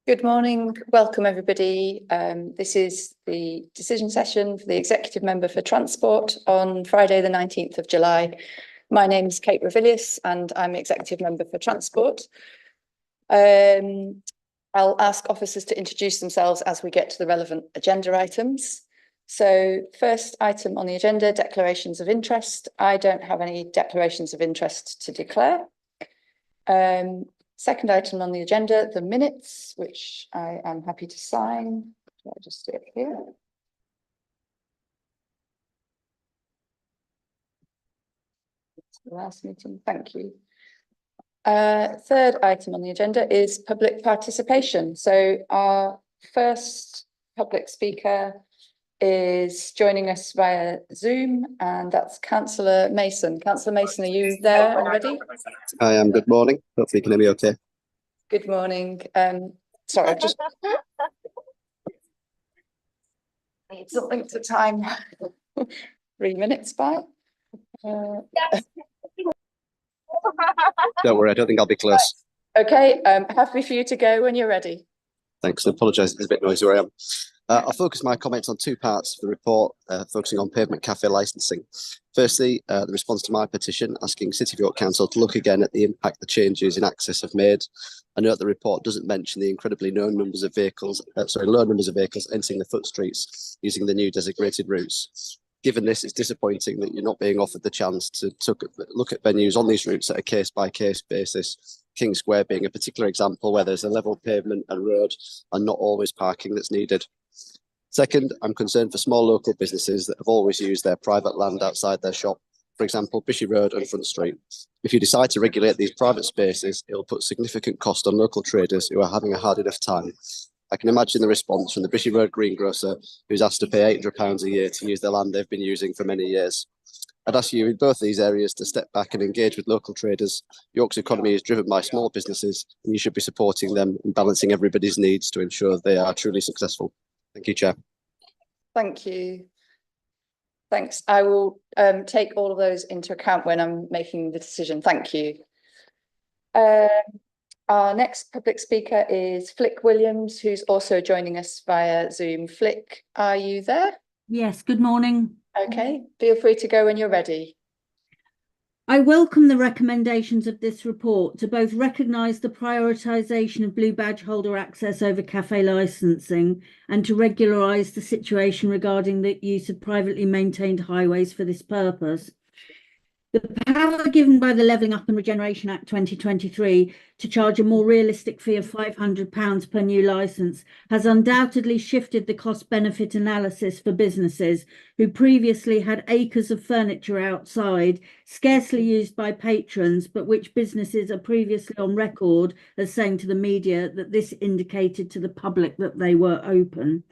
Good morning. Welcome, everybody. This is the decision session for the Executive Member for Transport on Friday, the 19th of July. My name is Kate Revillius and I'm Executive Member for Transport. I'll ask officers to introduce themselves as we get to the relevant agenda items. So first item on the agenda, declarations of interest. I don't have any declarations of interest to declare. Second item on the agenda, the minutes, which I am happy to sign. I'll just do it here. That's the last meeting, thank you. Third item on the agenda is public participation. So our first public speaker is joining us via Zoom, and that's Councillor Mason. Councillor Mason, are you there and ready? I am. Good morning. Hopefully you can hear me okay. Good morning. Sorry, I've just need something to time 3 minutes by. Don't worry, I don't think I'll be close. Okay, happy for you to go when you're ready. Thanks. I apologise, it's a bit noisy where I am. I'll focus my comments on two parts of the report, focusing on pavement cafe licensing. Firstly, the response to my petition asking City of York Council to look again at the impact the changes in access have made. I note the report doesn't mention the incredibly low numbers of vehicles entering the foot streets using the new designated routes. Given this, it's disappointing that you're not being offered the chance to look at venues on these routes at a case-by-case basis. King Square being a particular example where there's a level pavement and road and not always parking that's needed. Second, I'm concerned for small local businesses that have always used their private land outside their shop, for example, Bishy Road and Front Street. If you decide to regulate these private spaces, it'll put significant cost on local traders who are having a hard enough time. I can imagine the response from the Bishy Road greengrocer who's asked to pay £800 a year to use the land they've been using for many years. I'd ask you in both these areas to step back and engage with local traders. York's economy is driven by small businesses and you should be supporting them and balancing everybody's needs to ensure they are truly successful. Thank you, Chair. Thank you. Thanks. I will take all of those into account when I'm making the decision. Thank you. Our next public speaker is Flick Williams, who's also joining us via Zoom. Flick, are you there? Yes, good morning. Okay, feel free to go when you're ready. I welcome the recommendations of this report to both recognise the prioritisation of blue badge holder access over cafe licensing and to regularise the situation regarding the use of privately maintained highways for this purpose. The power given by the Levelling Up and Regeneration Act 2023 to charge a more realistic fee of £500 per new licence has undoubtedly shifted the cost-benefit analysis for businesses who previously had acres of furniture outside, scarcely used by patrons, but which businesses are previously on record as saying to the media that this indicated to the public that they were open.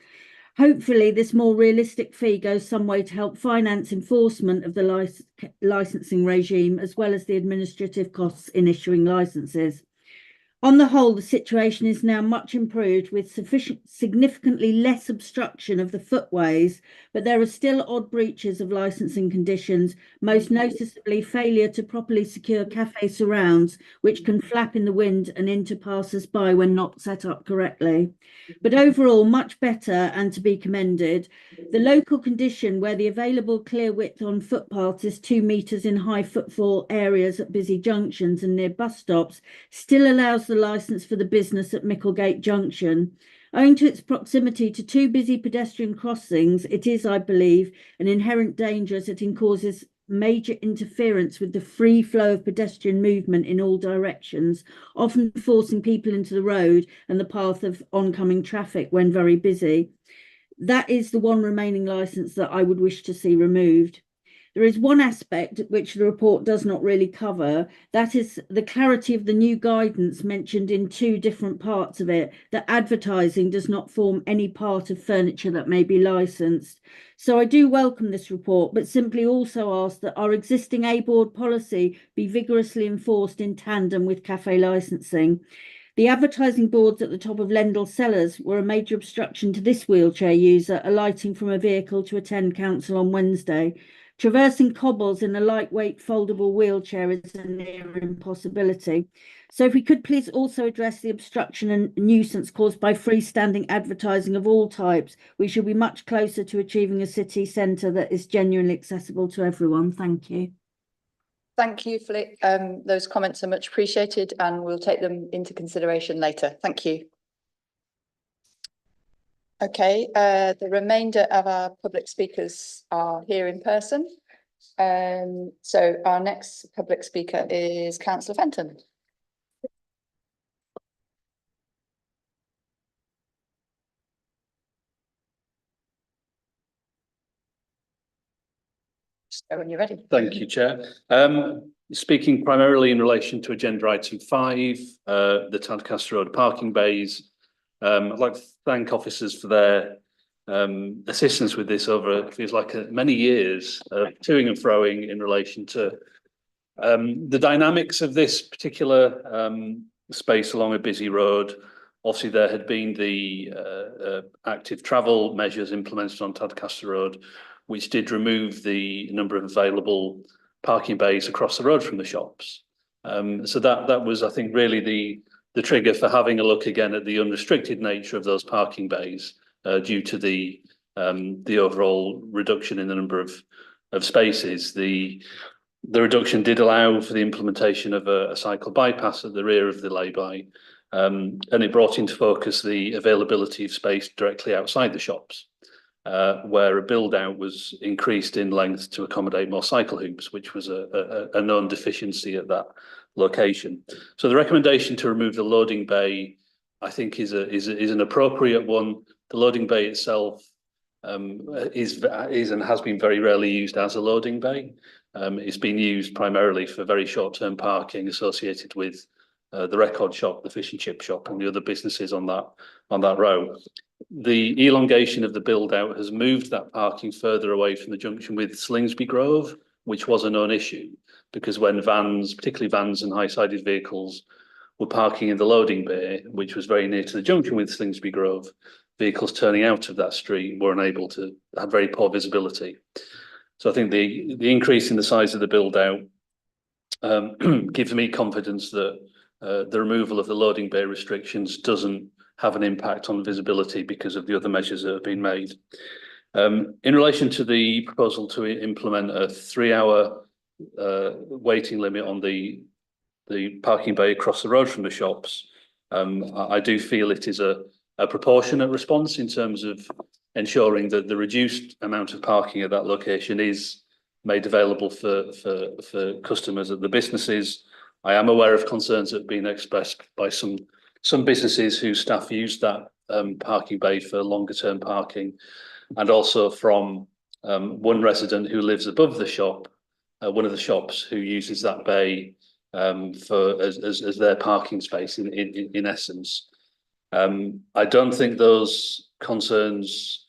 Hopefully, this more realistic fee goes some way to help finance enforcement of the licensing regime, as well as the administrative costs in issuing licenses. On the whole, the situation is now much improved with significantly less obstruction of the footways, but there are still odd breaches of licensing conditions, most noticeably failure to properly secure cafe surrounds, which can flap in the wind and into passers-by when not set up correctly. But overall, much better and to be commended. The local condition where the available clear width on footpaths is 2 metres in high footfall areas at busy junctions and near bus stops still allows the licence for the business at Micklegate Junction. Owing to its proximity to 2 busy pedestrian crossings, it is, I believe, an inherent danger as it causes major interference with the free flow of pedestrian movement in all directions, often forcing people into the road and the path of oncoming traffic when very busy. That is the one remaining licence that I would wish to see removed. There is one aspect which the report does not really cover, that is the clarity of the new guidance mentioned in 2 different parts of it, that advertising does not form any part of furniture that may be licensed. So I do welcome this report, but simply also ask that our existing A-board policy be vigorously enforced in tandem with cafe licensing. The advertising boards at the top of Lendal Cellars were a major obstruction to this wheelchair user alighting from a vehicle to attend council on Wednesday. Traversing cobbles in a lightweight foldable wheelchair is a near impossibility. So if we could please also address the obstruction and nuisance caused by freestanding advertising of all types, we should be much closer to achieving a city centre that is genuinely accessible to everyone. Thank you. Thank you, Flick. Those comments are much appreciated and we'll take them into consideration later. Thank you. Okay, the remainder of our public speakers are here in person. So our next public speaker is Councillor Fenton. So when you're ready. Thank you, Chair. Speaking primarily in relation to agenda item 5, the Tadcaster Road parking bays. I'd like to thank officers for their assistance with this over, it feels like many years of toing and froing in relation to the dynamics of this particular space along a busy road. Obviously, there had been the active travel measures implemented on Tadcaster Road, which did remove the number of available parking bays across the road from the shops. So that was, I think, really the trigger for having a look again at the unrestricted nature of those parking bays due to the overall reduction in the number of spaces. The reduction did allow for the implementation of a cycle bypass at the rear of the lay-by, and it brought into focus the availability of space directly outside the shops, where a build-out was increased in length to accommodate more cycle hoops, which was a known deficiency at that location. So the recommendation to remove the loading bay, I think, is an appropriate one. The loading bay itself is and has been very rarely used as a loading bay. It's been used primarily for very short-term parking associated with the record shop, the fish and chip shop, and the other businesses on that row. The elongation of the build-out has moved that parking further away from the junction with Slingsby Grove, which was a known issue, because when vans, particularly vans and high-sided vehicles, were parking in the loading bay, which was very near to the junction with Slingsby Grove, vehicles turning out of that street were unable to have very poor visibility. So I think the increase in the size of the build-out gives me confidence that the removal of the loading bay restrictions doesn't have an impact on visibility because of the other measures that have been made. In relation to the proposal to implement a 3-hour waiting limit on the parking bay across the road from the shops, I do feel it is a proportionate response in terms of ensuring that the reduced amount of parking at that location is made available for customers at the businesses. I am aware of concerns that have been expressed by some businesses whose staff use that parking bay for longer term parking, and also from one resident who lives above the shop, one of the shops, who uses that bay as their parking space in essence. I don't think those concerns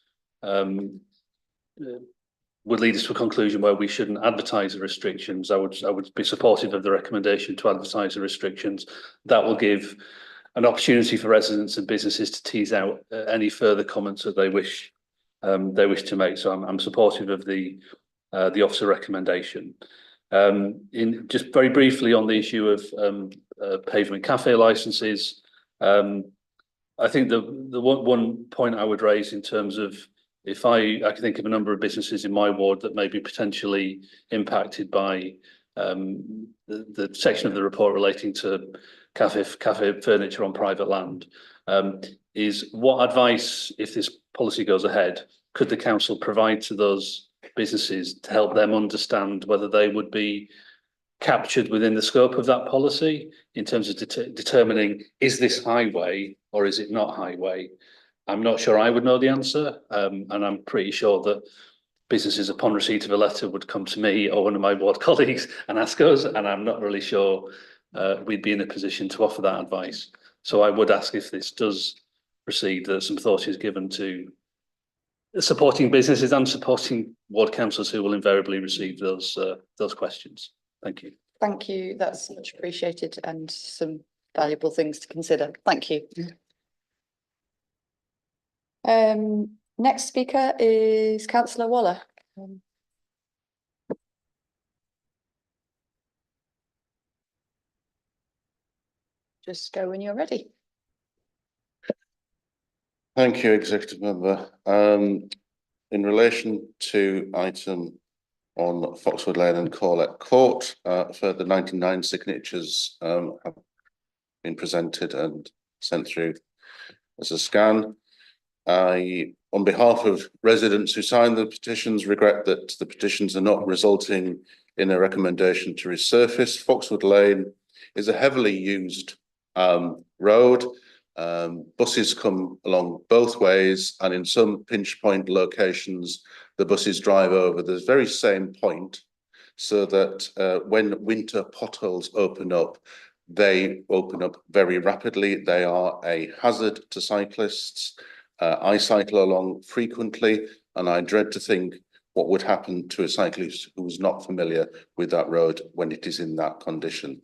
would lead us to a conclusion where we shouldn't advertise the restrictions. I would be supportive of the recommendation to advertise the restrictions. That will give an opportunity for residents and businesses to tease out any further comments that they wish to make. So I'm supportive of the officer recommendation. Just very briefly on the issue of pavement cafe licenses, I think the one point I would raise in terms of, if I can think of a number of businesses in my ward that may be potentially impacted by the section of the report relating to cafe furniture on private land, is what advice, if this policy goes ahead, could the council provide to those businesses to help them understand whether they would be captured within the scope of that policy in terms of determining, is this highway or is it not highway? I'm not sure I would know the answer, and I'm pretty sure that businesses upon receipt of a letter would come to me or one of my ward colleagues and ask us, and I'm not really sure we'd be in a position to offer that advice. So I would ask, if this does proceed, that some thought is given to supporting businesses and supporting ward councillors who will invariably receive those questions. Thank you. Thank you. That's much appreciated and some valuable things to consider. Thank you. Next speaker is Councillor Waller. just go when you're ready. Thank you, Executive Member. In relation to item on Foxwood Lane and Corlett Court, further 99 signatures have been presented and sent through as a scan. I, on behalf of residents who signed the petitions, regret that the petitions are not resulting in a recommendation to resurface. Foxwood Lane is a heavily used road. Buses come along both ways, and in some pinch point locations, the buses drive over the very same point, so that when winter potholes open up, they open up very rapidly. They are a hazard to cyclists. I cycle along frequently, and I dread to think what would happen to a cyclist who is not familiar with that road when it is in that condition.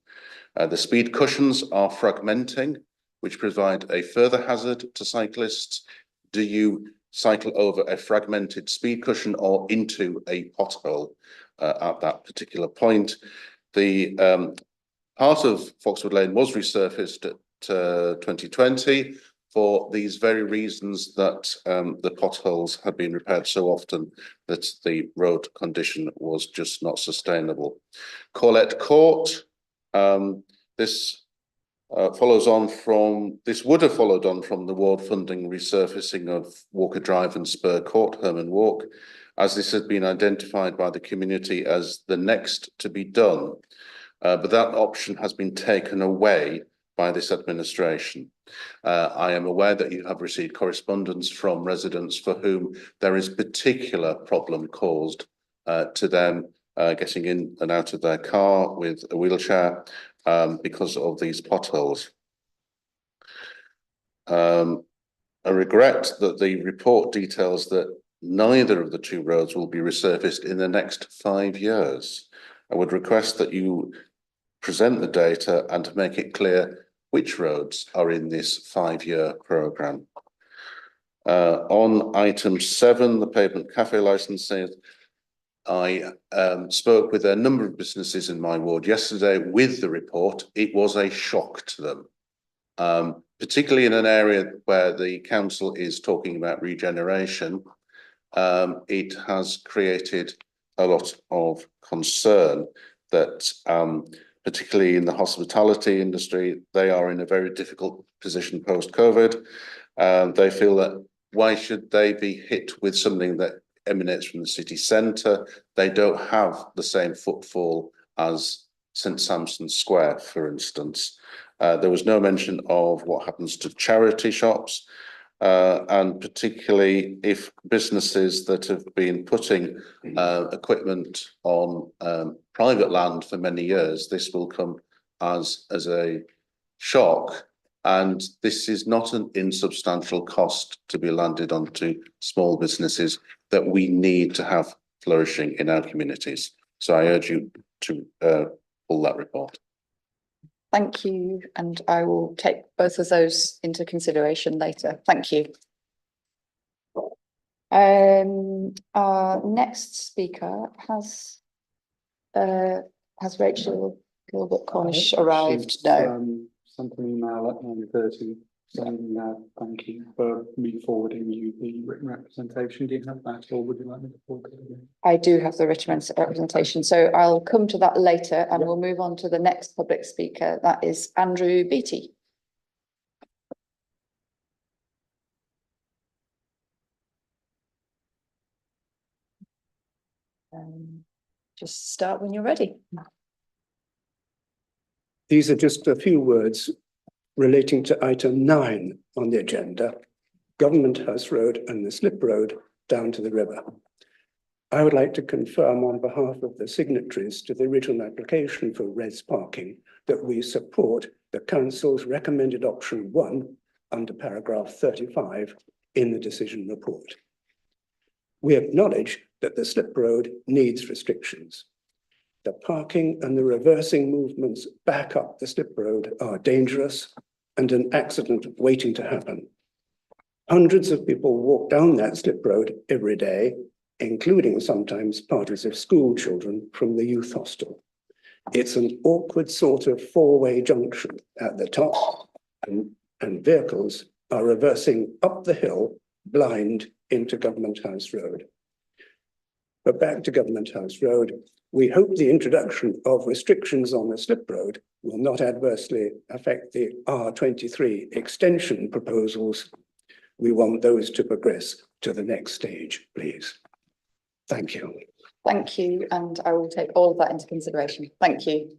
The speed cushions are fragmenting, which provide a further hazard to cyclists. Do you cycle over a fragmented speed cushion or into a pothole at that particular point? The part of Foxwood Lane was resurfaced at 2020 for these very reasons, that the potholes had been repaired so often that the road condition was just not sustainable. Corlett Court, this follows on from, this would have followed on from the ward funding resurfacing of Walker Drive and Spur Court, Herman Walk, as this had been identified by the community as the next to be done. But that option has been taken away by this administration. I am aware that you have received correspondence from residents for whom there is particular problem caused to them getting in and out of their car with a wheelchair because of these potholes. I regret that the report details that neither of the two roads will be resurfaced in the next 5 years. I would request that you present the data and to make it clear which roads are in this 5-year programme. On item 7, the pavement cafe licensing, I spoke with a number of businesses in my ward yesterday with the report. It was a shock to them, particularly in an area where the council is talking about regeneration. It has created a lot of concern that particularly in the hospitality industry, they are in a very difficult position post-COVID. They feel that why should they be hit with something that emanates from the city centre? They don't have the same footfall as St Sampson's Square, for instance. There was no mention of what happens to charity shops, and particularly if businesses that have been putting equipment on private land for many years, this will come as a shock. And this is not an insubstantial cost to be landed onto small businesses that we need to have flourishing in our communities. So I urge you to pull that report. Thank you, and I will take both of those into consideration later. Thank you. Our next speaker has Rachel Gilbert Cornish arrived? No. Sent an email at 9:30 saying thank you for me forwarding you the written representation. Do you have that, or would you like me to forward it again? I do have the written representation, so I'll come to that later, and we'll move on to the next public speaker. That is Andrew Beattie. Just start when you're ready. These are just a few words relating to item 9 on the agenda, Government House Road and the Slip Road down to the river. I would like to confirm on behalf of the signatories to the original application for res parking that we support the council's recommended option 1 under paragraph 35 in the decision report. We acknowledge that the slip road needs restrictions. The parking and the reversing movements back up the slip road are dangerous and an accident waiting to happen. Hundreds of people walk down that slip road every day, including sometimes parties of school children from the youth hostel. It's an awkward sort of four-way junction at the top, and vehicles are reversing up the hill blind into Government House Road. But back to Government House Road, we hope the introduction of restrictions on the slip road will not adversely affect the R23 extension proposals. We want those to progress to the next stage, please. Thank you. Thank you, and I will take all of that into consideration. Thank you.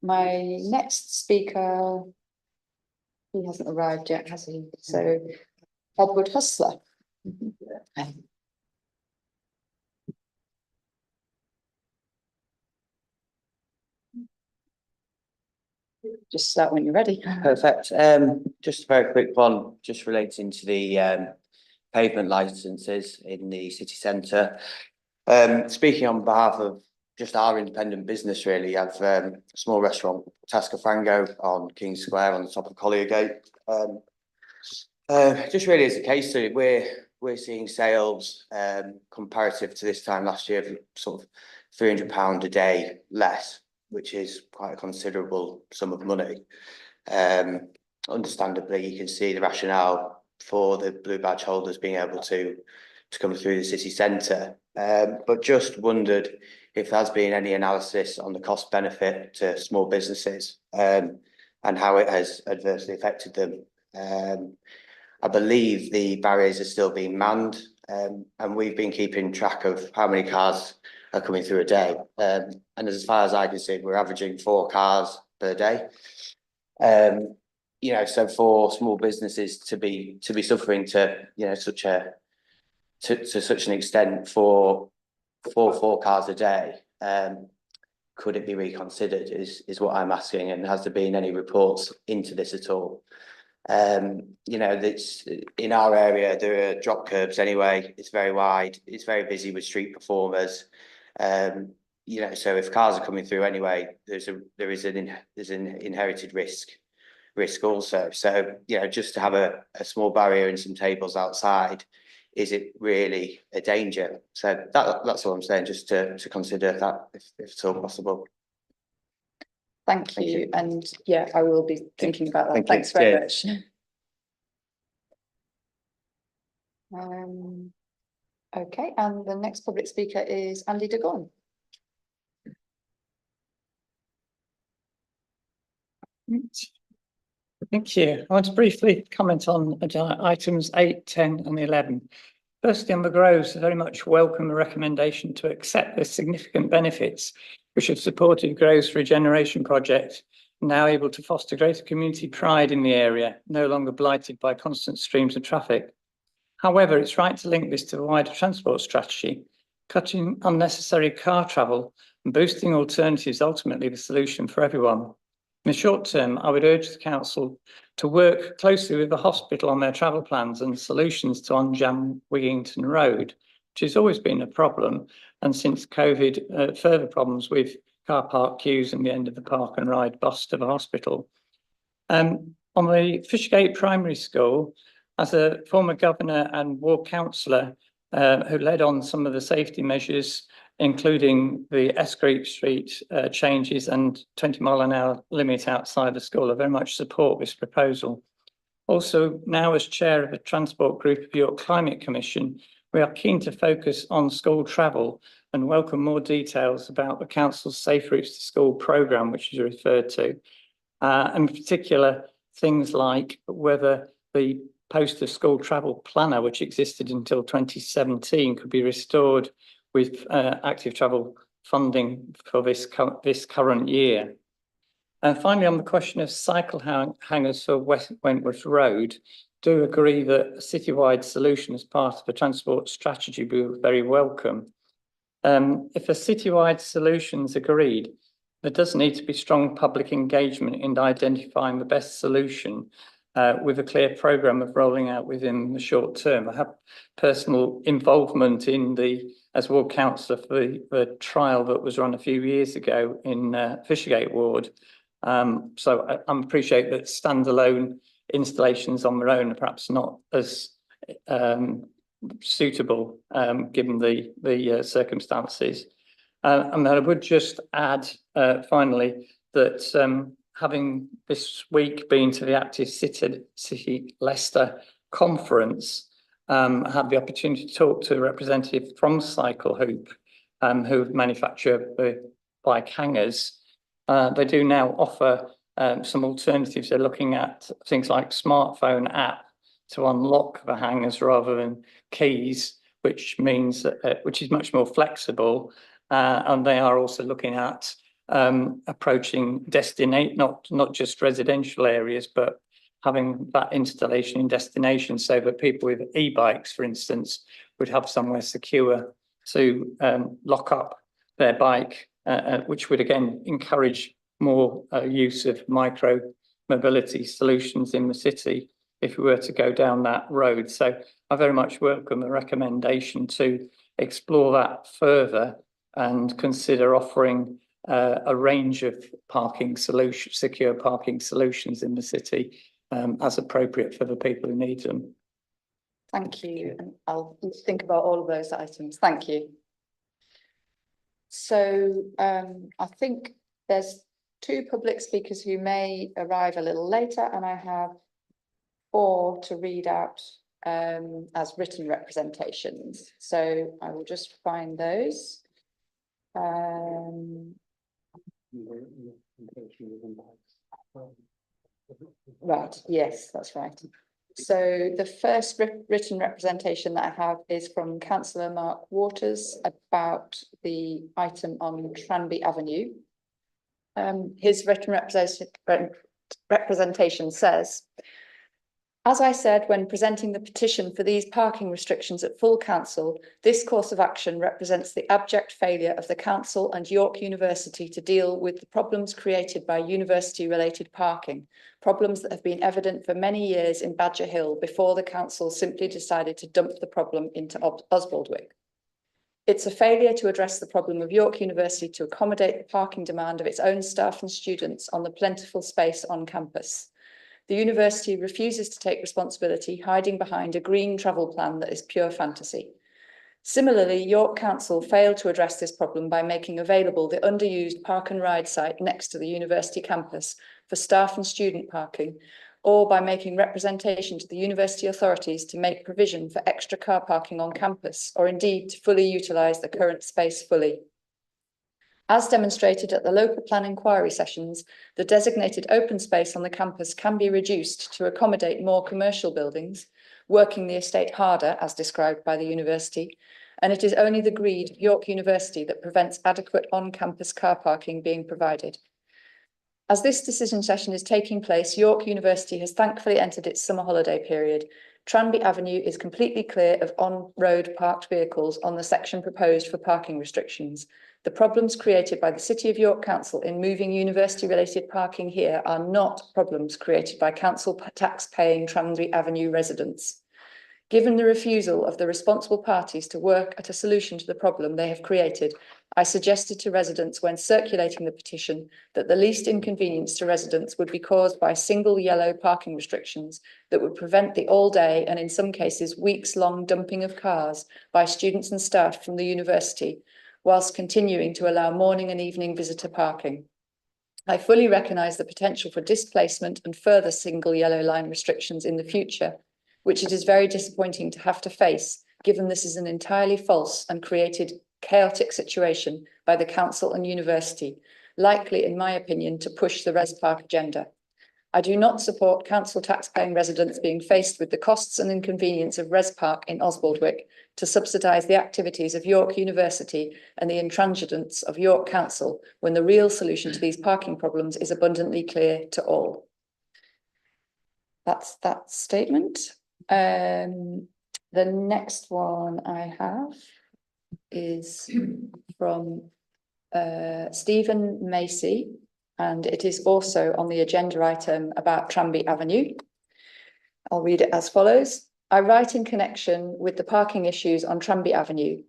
My next speaker, he hasn't arrived yet, has he? So, Edward Hustler. Just start when you're ready. Perfect. Just a very quick one, just relating to the pavement licenses in the city centre. Speaking on behalf of just our independent business, really, I've a small restaurant, Tadcaster, on King Square on the top of Collier. Just really as a case study, we're seeing sales comparative to this time last year of sort of £300 a day less, which is quite a considerable sum of money. Understandably, you can see the rationale for the blue badge holders being able to come through the city centre, but just wondered if there's been any analysis on the cost benefit to small businesses and how it has adversely affected them. I believe the barriers are still being manned, and we've been keeping track of how many cars are coming through a day. And as far as I can see, we're averaging 4 cars per day. You know, so for small businesses to be suffering to, you know, such an extent for 4 cars a day, could it be reconsidered is what I'm asking, and has there been any reports into this at all? You know, that's in our area, there are drop curbs anyway, it's very wide, it's very busy with street performers. You know, so if cars are coming through anyway, there's an inherited risk also. So, you know, just to have a small barrier and some tables outside, is it really a danger? So that's all I'm saying, just to consider that if it's all possible. Thank you. And yeah, I will be thinking about that. Thank you. Thanks very Cheers. much. Okay, and the next public speaker is Andy Duggan. Thank you. I want to briefly comment on items 8, 10 and 11. Firstly, on the Groves, I very much welcome the recommendation to accept the significant benefits which have supported Groves Regeneration Project, now able to foster greater community pride in the area, no longer blighted by constant streams of traffic. However, it's right to link this to the wider transport strategy. Cutting unnecessary car travel and boosting alternatives ultimately the solution for everyone. In the short term, I would urge the council to work closely with the hospital on their travel plans and solutions to unjam Wigington Road, which has always been a problem, and since COVID, further problems with car park queues and the end of the park and ride bus to the hospital. On the Fishergate Primary School, as a former governor and ward councillor who led on some of the safety measures, including the Escreet Street changes and 20-mile-an-hour limit outside the school, I very much support this proposal. Also, now as chair of the Transport Group of York Climate Commission, we are keen to focus on school travel and welcome more details about the council's Safe Routes to School programme, which is referred to. In particular, things like whether the poster school travel planner, which existed until 2017, could be restored with active travel funding for this current year. And finally, on the question of cycle hangers for Wentworth Road, do agree that a citywide solution as part of the transport strategy will be very welcome. If a citywide solution is agreed, there does need to be strong public engagement in identifying the best solution with a clear programme of rolling out within the short term. I have personal involvement in as ward councillor for the trial that was run a few years ago in Fishergate ward. So I appreciate that standalone installations on their own are perhaps not as suitable, given the circumstances. And I would just add, finally, that having this week been to the Active City Leicester conference, had the opportunity to talk to a representative from Cycle Hoop, who manufacture the bike hangers. They do now offer some alternatives. They're looking at things like smartphone app to unlock the hangers rather than keys, which means that, which is much more flexible. And they are also looking at approaching not just residential areas, but having that installation in destinations so that people with e-bikes, for instance, would have somewhere secure to lock up their bike, which would again encourage more use of micro mobility solutions in the city if we were to go down that road. So I very much welcome the recommendation to explore that further and consider offering a range of parking solutions, secure parking solutions in the city, as appropriate for the people who need them. Thank you, and I'll think about all of those items. Thank you. So I think there's 2 public speakers who may arrive a little later, and I have 4 to read out as written representations. So I will just find those. Right, yes, that's right. So the first written representation that I have is from Councillor Mark Waters about the item on Tranby Avenue. His written representation says, as I said when presenting the petition for these parking restrictions at full council, this course of action represents the abject failure of the council and York University to deal with the problems created by university-related parking, problems that have been evident for many years in Badger Hill before the council simply decided to dump the problem into Oswaldwick. It's a failure to address the problem of York University to accommodate the parking demand of its own staff and students on the plentiful space on campus. The university refuses to take responsibility, hiding behind a green travel plan that is pure fantasy. Similarly, York Council failed to address this problem by making available the underused park and ride site next to the university campus for staff and student parking, or by making representation to the university authorities to make provision for extra car parking on campus, or indeed to fully utilise the current space fully. As demonstrated at the local plan inquiry sessions, the designated open space on the campus can be reduced to accommodate more commercial buildings, working the estate harder, as described by the university, and it is only the greed of York University that prevents adequate on-campus car parking being provided. As this decision session is taking place, York University has thankfully entered its summer holiday period. Tranby Avenue is completely clear of on-road parked vehicles on the section proposed for parking restrictions. The problems created by the City of York Council in moving university-related parking here are not problems created by council tax-paying Tranby Avenue residents. Given the refusal of the responsible parties to work at a solution to the problem they have created, I suggested to residents when circulating the petition that the least inconvenience to residents would be caused by single yellow parking restrictions that would prevent the all-day and in some cases weeks-long dumping of cars by students and staff from the university, whilst continuing to allow morning and evening visitor parking. I fully recognise the potential for displacement and further single yellow line restrictions in the future, which it is very disappointing to have to face, given this is an entirely false and created chaotic situation by the council and university, likely, in my opinion, to push the Res Park agenda. I do not support council tax-paying residents being faced with the costs and inconvenience of Res Park in Oswaldwick to subsidise the activities of York University and the intransigence of York Council when the real solution to these parking problems is abundantly clear to all. That's that statement. The next one I have is from Stephen Macy, and it is also on the agenda item about Tranby Avenue. I'll read it as follows. I write in connection with the parking issues on Tranby Avenue.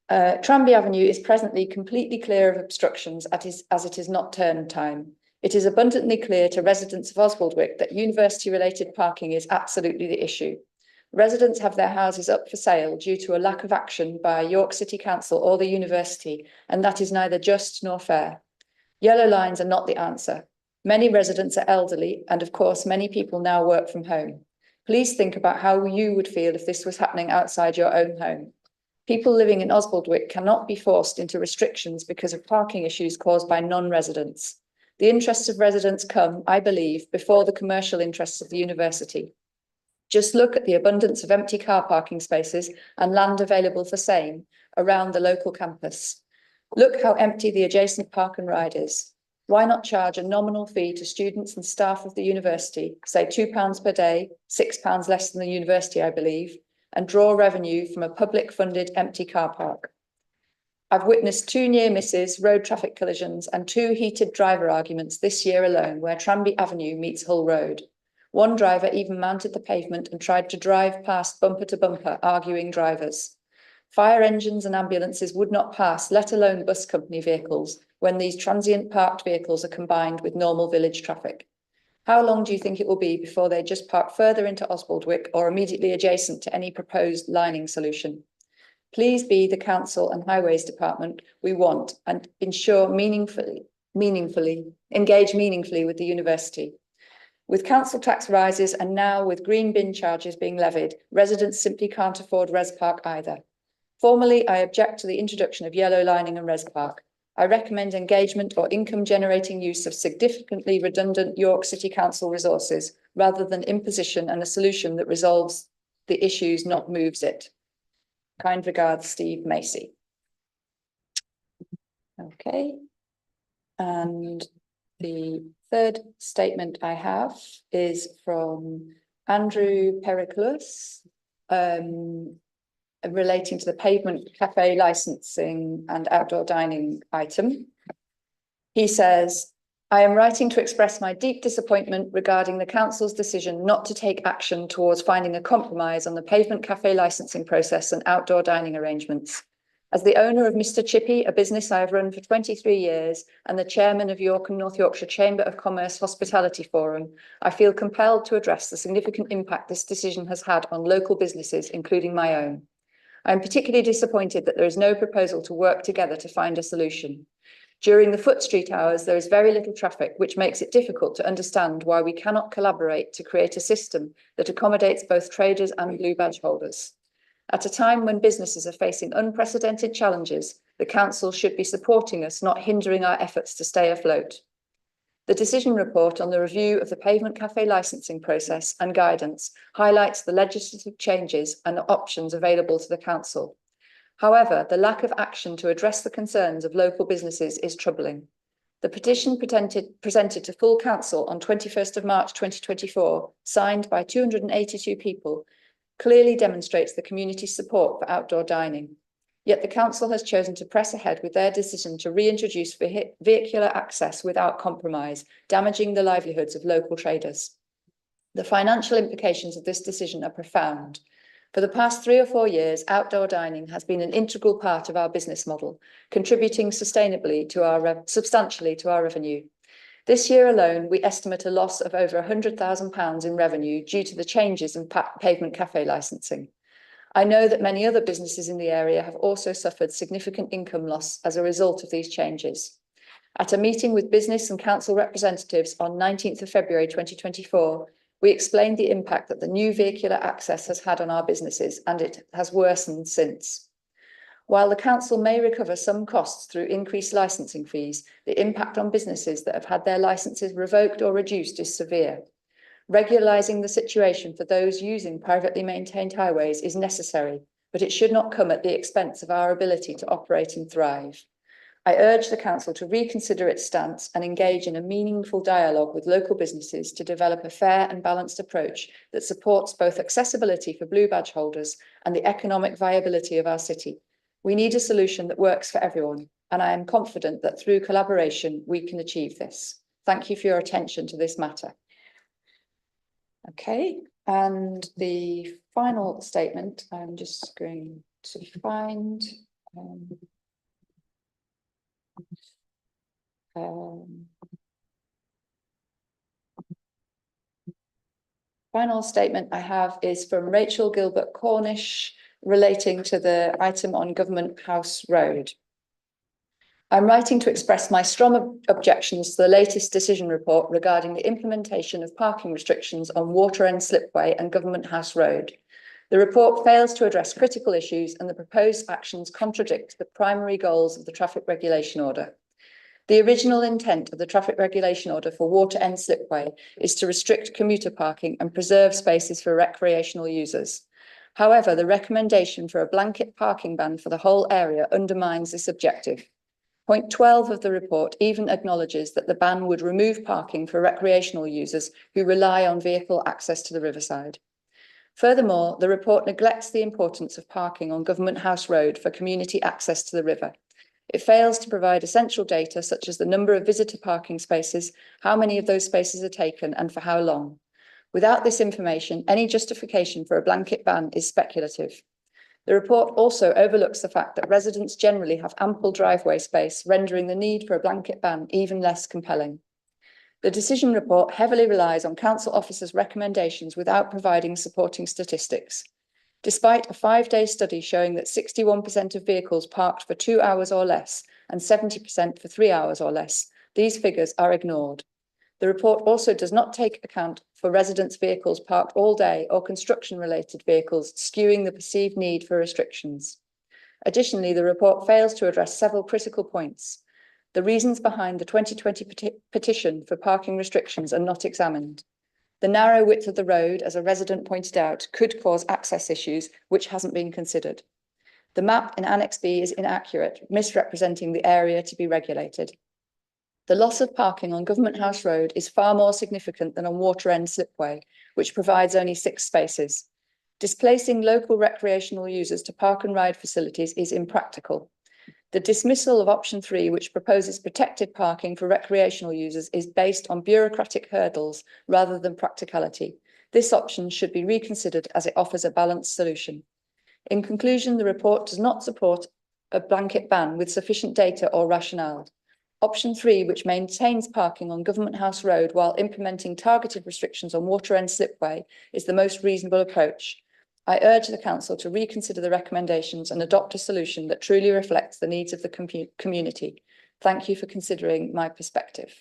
Tranby Avenue is presently completely clear of obstructions as it is not term time. It is abundantly clear to residents of Oswaldwick that university-related parking is absolutely the issue. Residents have their houses up for sale due to a lack of action by York City Council or the university, and that is neither just nor fair. Yellow lines are not the answer. Many residents are elderly, and of course, many people now work from home. Please think about how you would feel if this was happening outside your own home. People living in Oswaldwick cannot be forced into restrictions because of parking issues caused by non-residents. The interests of residents come, I believe, before the commercial interests of the university. Just look at the abundance of empty car parking spaces and land available for same around the local campus. Look how empty the adjacent park and ride is. Why not charge a nominal fee to students and staff of the university, say £2 per day, £6 less than the university, I believe, and draw revenue from a public funded empty car park? I've witnessed 2 near misses, road traffic collisions and 2 heated driver arguments this year alone where Tranby Avenue meets Hull Road. One driver even mounted the pavement and tried to drive past bumper to bumper, arguing drivers. Fire engines and ambulances would not pass, let alone bus company vehicles, when these transient parked vehicles are combined with normal village traffic. How long do you think it will be before they just park further into Oswaldwick or immediately adjacent to any proposed lining solution? Please be the council and highways department we want and ensure engage meaningfully with the university. With council tax rises and now with green bin charges being levied, residents simply can't afford Res Park either. Formally, I object to the introduction of yellow lining and Res Park. I recommend engagement or income generating use of significantly redundant York City Council resources rather than imposition and a solution that resolves the issues, not moves it. Kind regards, Steve Macy. Okay. And the third statement I have is from Andrew Pericles, relating to the pavement cafe licensing and outdoor dining item. He says, I am writing to express my deep disappointment regarding the council's decision not to take action towards finding a compromise on the pavement cafe licensing process and outdoor dining arrangements. As the owner of Mr. Chippy, a business I have run for 23 years, and the chairman of York and North Yorkshire Chamber of Commerce Hospitality Forum, I feel compelled to address the significant impact this decision has had on local businesses, including my own. I am particularly disappointed that there is no proposal to work together to find a solution. During the Foot Street hours, there is very little traffic, which makes it difficult to understand why we cannot collaborate to create a system that accommodates both traders and blue badge holders. At a time when businesses are facing unprecedented challenges, the council should be supporting us, not hindering our efforts to stay afloat. The decision report on the review of the pavement cafe licensing process and guidance highlights the legislative changes and options available to the council. However, the lack of action to address the concerns of local businesses is troubling. The petition presented to full council on 21st of March 2024, signed by 282 people, clearly demonstrates the community's support for outdoor dining. Yet the council has chosen to press ahead with their decision to reintroduce vehicular access without compromise, damaging the livelihoods of local traders. The financial implications of this decision are profound. For the past 3 or 4 years, outdoor dining has been an integral part of our business model, contributing substantially to our revenue. This year alone, we estimate a loss of over £100,000 in revenue due to the changes in pavement cafe licensing. I know that many other businesses in the area have also suffered significant income loss as a result of these changes. At a meeting with business and council representatives on 19th of February 2024, we explained the impact that the new vehicular access has had on our businesses, and it has worsened since. While the council may recover some costs through increased licensing fees, the impact on businesses that have had their licenses revoked or reduced is severe. Regularising the situation for those using privately maintained highways is necessary, but it should not come at the expense of our ability to operate and thrive. I urge the council to reconsider its stance and engage in a meaningful dialogue with local businesses to develop a fair and balanced approach that supports both accessibility for blue badge holders and the economic viability of our city. We need a solution that works for everyone, and I am confident that through collaboration we can achieve this. Thank you for your attention to this matter. Okay, and the final statement, I'm just going to find. final statement I have is from Rachel Gilbert Cornish relating to the item on Government House Road. I'm writing to express my strong objections to the latest decision report regarding the implementation of parking restrictions on Water End Slipway and Government House Road. The report fails to address critical issues and the proposed actions contradict the primary goals of the traffic regulation order. The original intent of the traffic regulation order for Water End Slipway is to restrict commuter parking and preserve spaces for recreational users. However, the recommendation for a blanket parking ban for the whole area undermines this objective. Point 12 of the report even acknowledges that the ban would remove parking for recreational users who rely on vehicle access to the riverside. Furthermore, the report neglects the importance of parking on Government House Road for community access to the river. It fails to provide essential data such as the number of visitor parking spaces, how many of those spaces are taken and for how long. Without this information, any justification for a blanket ban is speculative. The report also overlooks the fact that residents generally have ample driveway space, rendering the need for a blanket ban even less compelling. The decision report heavily relies on council officers' recommendations without providing supporting statistics. Despite a 5-day study showing that 61% of vehicles parked for 2 hours or less and 70% for 3 hours or less, these figures are ignored. The report also does not take account for residents' vehicles parked all day or construction-related vehicles, skewing the perceived need for restrictions. Additionally, the report fails to address several critical points. The reasons behind the 2020 petition for parking restrictions are not examined. The narrow width of the road, as a resident pointed out, could cause access issues, which hasn't been considered. The map in Annex B is inaccurate, misrepresenting the area to be regulated. The loss of parking on Government House Road is far more significant than on Water End Slipway, which provides only 6 spaces. Displacing local recreational users to park and ride facilities is impractical. The dismissal of option 3, which proposes protected parking for recreational users, is based on bureaucratic hurdles rather than practicality. This option should be reconsidered as it offers a balanced solution. In conclusion, the report does not support a blanket ban with sufficient data or rationale. Option 3, which maintains parking on Government House Road while implementing targeted restrictions on Water End Slipway, is the most reasonable approach. I urge the Council to reconsider the recommendations and adopt a solution that truly reflects the needs of the community. Thank you for considering my perspective.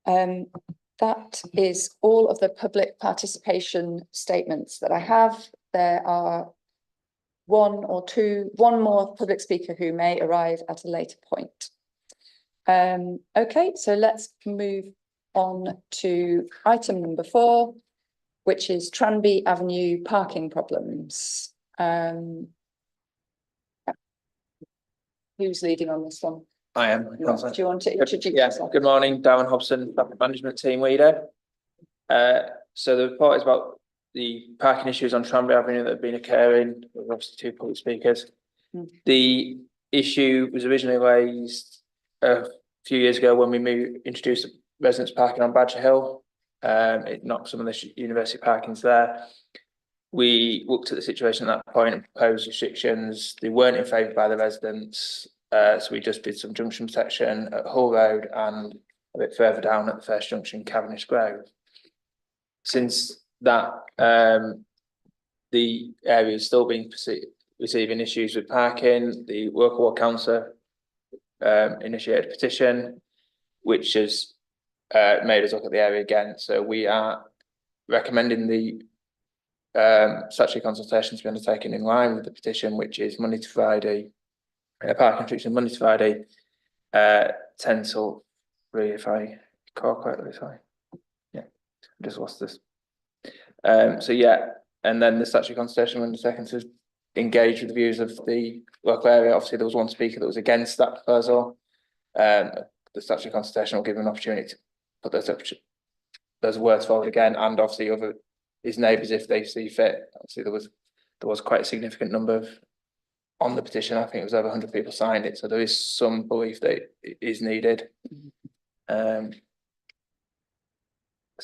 That is all of the public participation statements that I have. There are one more public speaker who may arrive at a later point. Okay, so let's move on to item number 4, which is Tranby Avenue parking problems. Who's leading on this one? I am. Do you want to introduce yourself? Good morning, Darren Hobson, traffic management team leader. So the report is about the parking issues on Tranby Avenue that have been occurring. There were obviously 2 public speakers. The issue was originally raised a few years ago when we introduced residents parking on Badger Hill. It knocked some of the university parkings there. We looked at the situation at that point and proposed restrictions. They weren't in favour by the residents, so we just did some junction protection at Hull Road and a bit further down at the first junction, Cavendish Grove. Since that, the area has still been receiving issues with parking. The local ward council initiated a petition, which has made us look at the area again. So we are recommending the statutory consultation to be undertaken in line with the petition, which is Monday to Friday, parking restriction Monday to Friday, 10 till 3, if I recall correctly. Sorry, yeah, I just lost this. So yeah, and then the statutory consultation undertaken to engage with the views of the local area. Obviously, there was one speaker that was against that proposal. The statutory consultation will give him an opportunity to put those words forward again, and obviously other his neighbours if they see fit. Obviously, there was quite a significant number on the petition. I think it was over 100 people signed it, so there is some belief that it is needed. So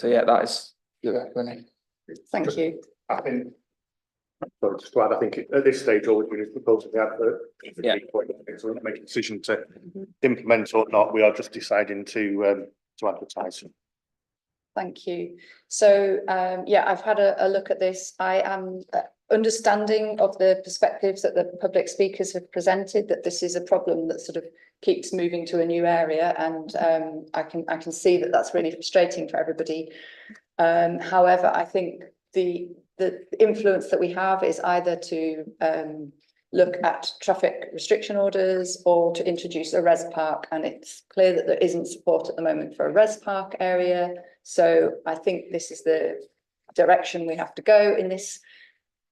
yeah, that is the recommendation. Thank you. I think, sorry, just to add, I think at this stage, all we're doing is proposing the advert. Yeah. So we're not making a decision to implement or not. We are just deciding to advertise. Thank you. So, yeah, I've had a look at this. I am understanding of the perspectives that the public speakers have presented, that this is a problem that sort of keeps moving to a new area, and I can see that that's really frustrating for everybody. However, I think the influence that we have is either to look at traffic restriction orders or to introduce a res park, and it's clear that there isn't support at the moment for a res park area. So I think this is the direction we have to go in this.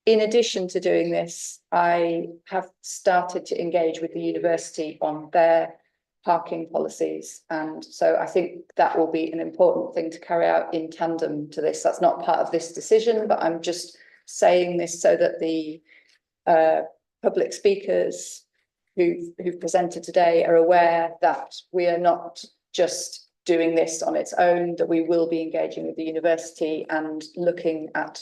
In addition to doing this, I have started to engage with the university on their parking policies, and so I think that will be an important thing to carry out in tandem to this. That's not part of this decision, but I'm just saying this so that the public speakers who've presented today are aware that we are not just doing this on its own, that we will be engaging with the university and looking at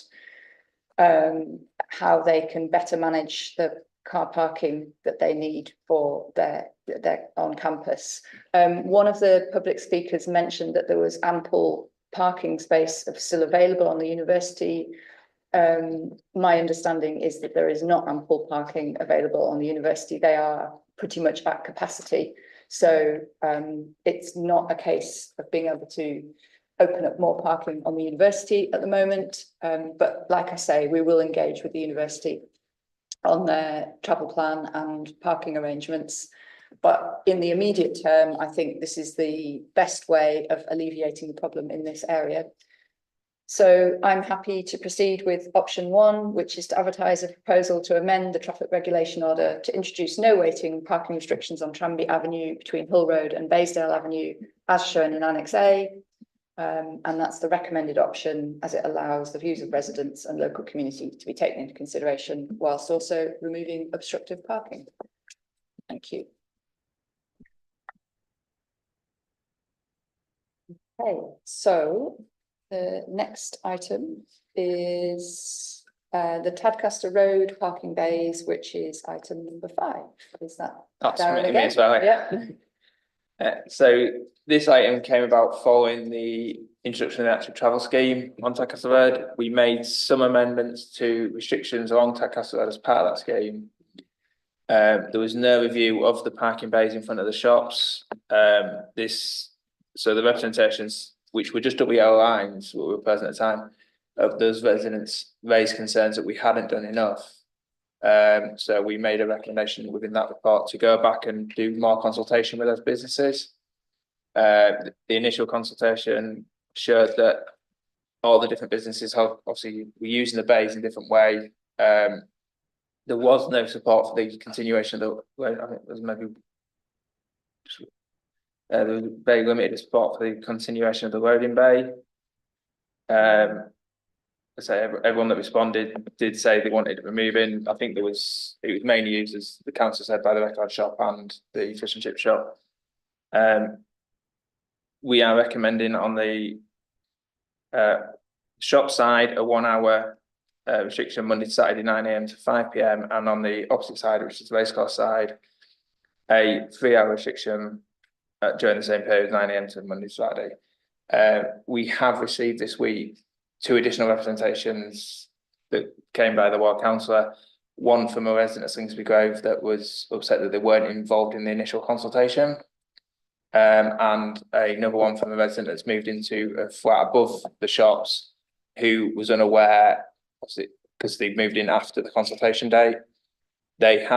how they can better manage the car parking that they need for their on campus. One of the public speakers mentioned that there was ample parking space still available on the university. My understanding is that there is not ample parking available on the university. They are pretty much at capacity. So it's not a case of being able to open up more parking on the university at the moment. But like I say, we will engage with the university on their travel plan and parking arrangements. But in the immediate term, I think this is the best way of alleviating the problem in this area. So I'm happy to proceed with option 1, which is to advertise a proposal to amend the traffic regulation order to introduce no waiting parking restrictions on Tranby Avenue between Hill Road and Baysdale Avenue, as shown in Annex A. And that's the recommended option, as it allows the views of residents and local community to be taken into consideration, whilst also removing obstructive parking. Thank you. Okay, so the next item is the Tadcaster Road parking bays, which is item number 5. Is that That's Darren me again? as well. Yeah. So this item came about following the introduction of the actual travel scheme on Tadcaster Road. We made some amendments to restrictions along Tadcaster Road as part of that scheme. There was no review of the parking bays in front of the shops. So the representations, which were just double yellow lines, what were present at the time, of those residents raised concerns that we hadn't done enough. So we made a recommendation within that report to go back and do more consultation with those businesses. The initial consultation showed that all the different businesses have obviously were using the bays in different ways. There was no support for the continuation of the, I think there's maybe there was very limited support for the continuation of the loading bay. So everyone that responded did say they wanted it removing. I think it was mainly used, as the council said, by the record shop and the fish and chip shop. We are recommending on the shop side a 1 hour restriction Monday to Saturday 9 AM to 5 PM, and on the opposite side, which is the racecourse side, a 3 hour restriction during the same period 9 AM to Monday to Saturday. We have received this week 2 additional representations that came by the ward councillor, one from a resident of Slingsby Grove that was upset that they weren't involved in the initial consultation, and another one from a resident that's moved into a flat above the shops who was unaware, because they moved in after the consultation date. They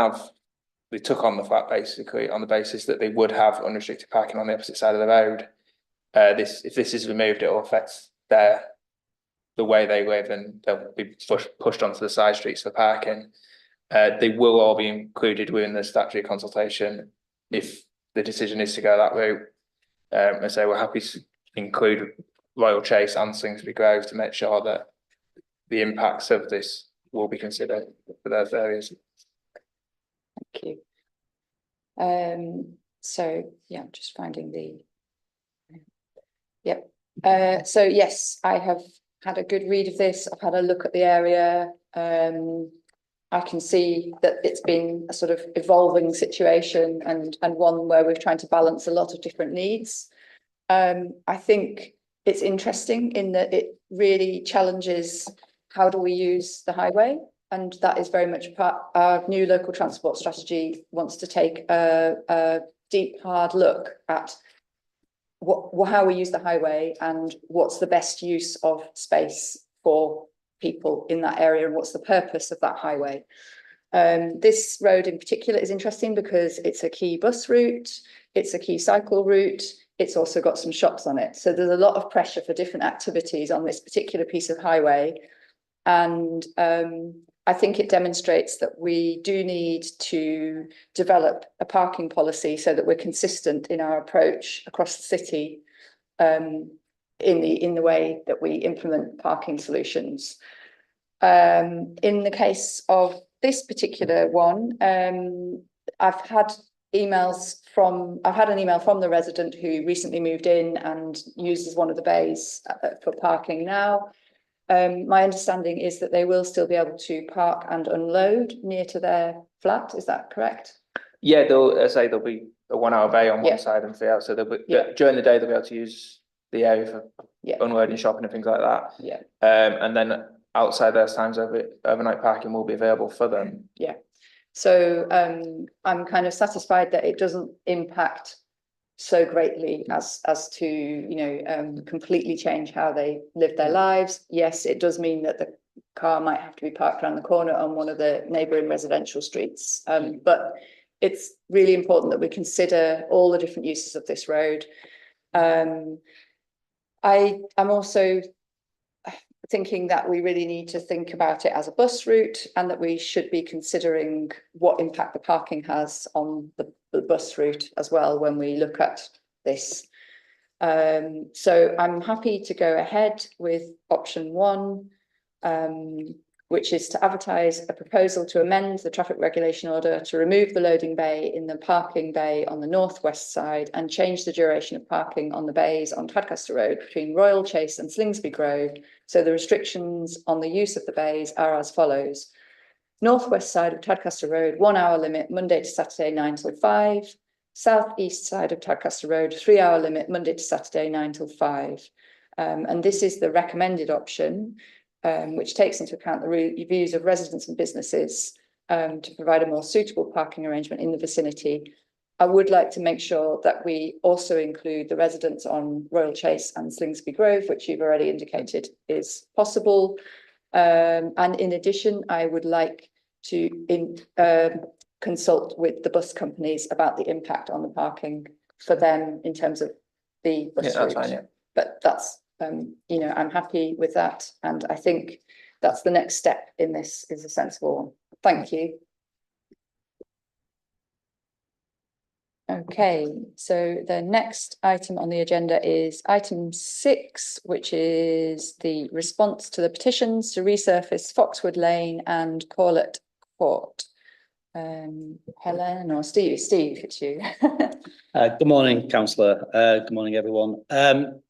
took on the flat basically on the basis that they would have unrestricted parking on the opposite side of the road. If this is removed, it will affect the way they live, and they'll be pushed onto the side streets for parking. They will all be included within the statutory consultation if the decision is to go that route. And so we're happy to include Royal Chase and Slingsby Grove to make sure that the impacts of this will be considered for those areas. Thank you. So yeah, I'm just finding the. Yep. So yes, I have had a good read of this. I've had a look at the area. I can see that it's been a sort of evolving situation and one where we're trying to balance a lot of different needs. I think it's interesting in that it really challenges how do we use the highway, and that is very much part. Our new local transport strategy wants to take a deep, hard look at how we use the highway and what's the best use of space for people in that area and what's the purpose of that highway. This road in particular is interesting because it's a key bus route, it's a key cycle route, it's also got some shops on it. So there's a lot of pressure for different activities on this particular piece of highway. And I think it demonstrates that we do need to develop a parking policy so that we're consistent in our approach across the city in the way that we implement parking solutions. In the case of this particular one, I've had an email from the resident who recently moved in and uses one of the bays for parking now. My understanding is that they will still be able to park and unload near to their flat. Is that correct? Yeah, there'll be a 1 hour bay on one side and 3 hours. So during the day they'll be able to use the area for unloading, shopping and things like that. Yeah. And then outside those times overnight parking will be available for them. Yeah. So I'm kind of satisfied that it doesn't impact so greatly as to completely change how they live their lives. Yes, it does mean that the car might have to be parked around the corner on one of the neighbouring residential streets, but it's really important that we consider all the different uses of this road. I'm also thinking that we really need to think about it as a bus route and that we should be considering what impact the parking has on the bus route as well when we look at this. So I'm happy to go ahead with option 1, which is to advertise a proposal to amend the traffic regulation order to remove the loading bay in the parking bay on the northwest side and change the duration of parking on the bays on Tadcaster Road between Royal Chase and Slingsby Grove. So the restrictions on the use of the bays are as follows. Northwest side of Tadcaster Road, 1 hour limit, Monday to Saturday, 9 till 5. Southeast side of Tadcaster Road, 3 hour limit, Monday to Saturday, 9 till 5. And this is the recommended option, which takes into account the views of residents and businesses to provide a more suitable parking arrangement in the vicinity. I would like to make sure that we also include the residents on Royal Chase and Slingsby Grove, which you've already indicated is possible. And in addition, I would like to consult with the bus companies about the impact on the parking for them in terms of the bus route. Fine, yeah. But that's, I'm happy with that. And I think that's the next step in this is a sensible one. Thank you. Okay, so the next item on the agenda is item 6, which is the response to the petitions to resurface Foxwood Lane and Corlett Court. Helen or Steve, it's you. Good morning, Councillor. Good morning, everyone.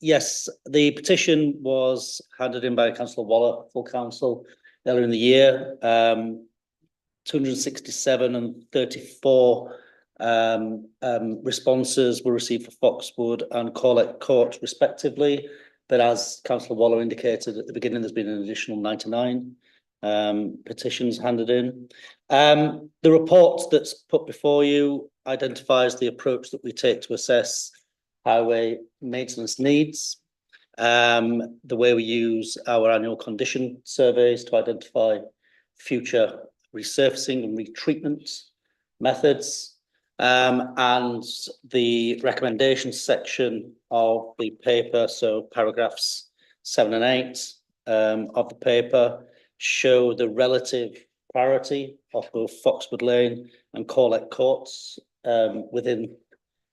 Yes, the petition was handed in by Councillor Waller, full council, earlier in the year. 267 and 34 responses were received for Foxwood and Corlett Court respectively, but as Councillor Waller indicated at the beginning, there's been an additional 99 petitions handed in. The report that's put before you identifies the approach that we take to assess highway maintenance needs, the way we use our annual condition surveys to identify future resurfacing and retreatment methods, and the recommendations section of the paper, so paragraphs 7 and 8 of the paper, show the relative priority of both Foxwood Lane and Corlett Courts within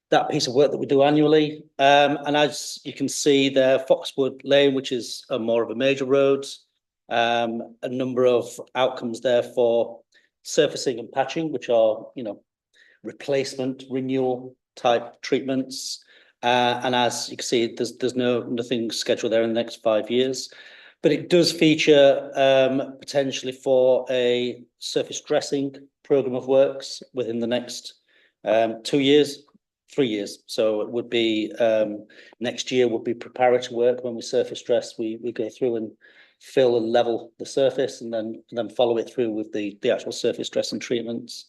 that piece of work that we do annually. And as you can see there, Foxwood Lane, which is more of a major road, a number of outcomes there for surfacing and patching, which are, replacement, renewal type treatments. And as you can see, there's nothing scheduled there in the next 5 years. But it does feature potentially for a surface dressing programme of works within the next 2 years. 3 years. So it would be next year would be preparatory work. When we surface dress, we go through and fill and level the surface, and then follow it through with the actual surface dressing treatments.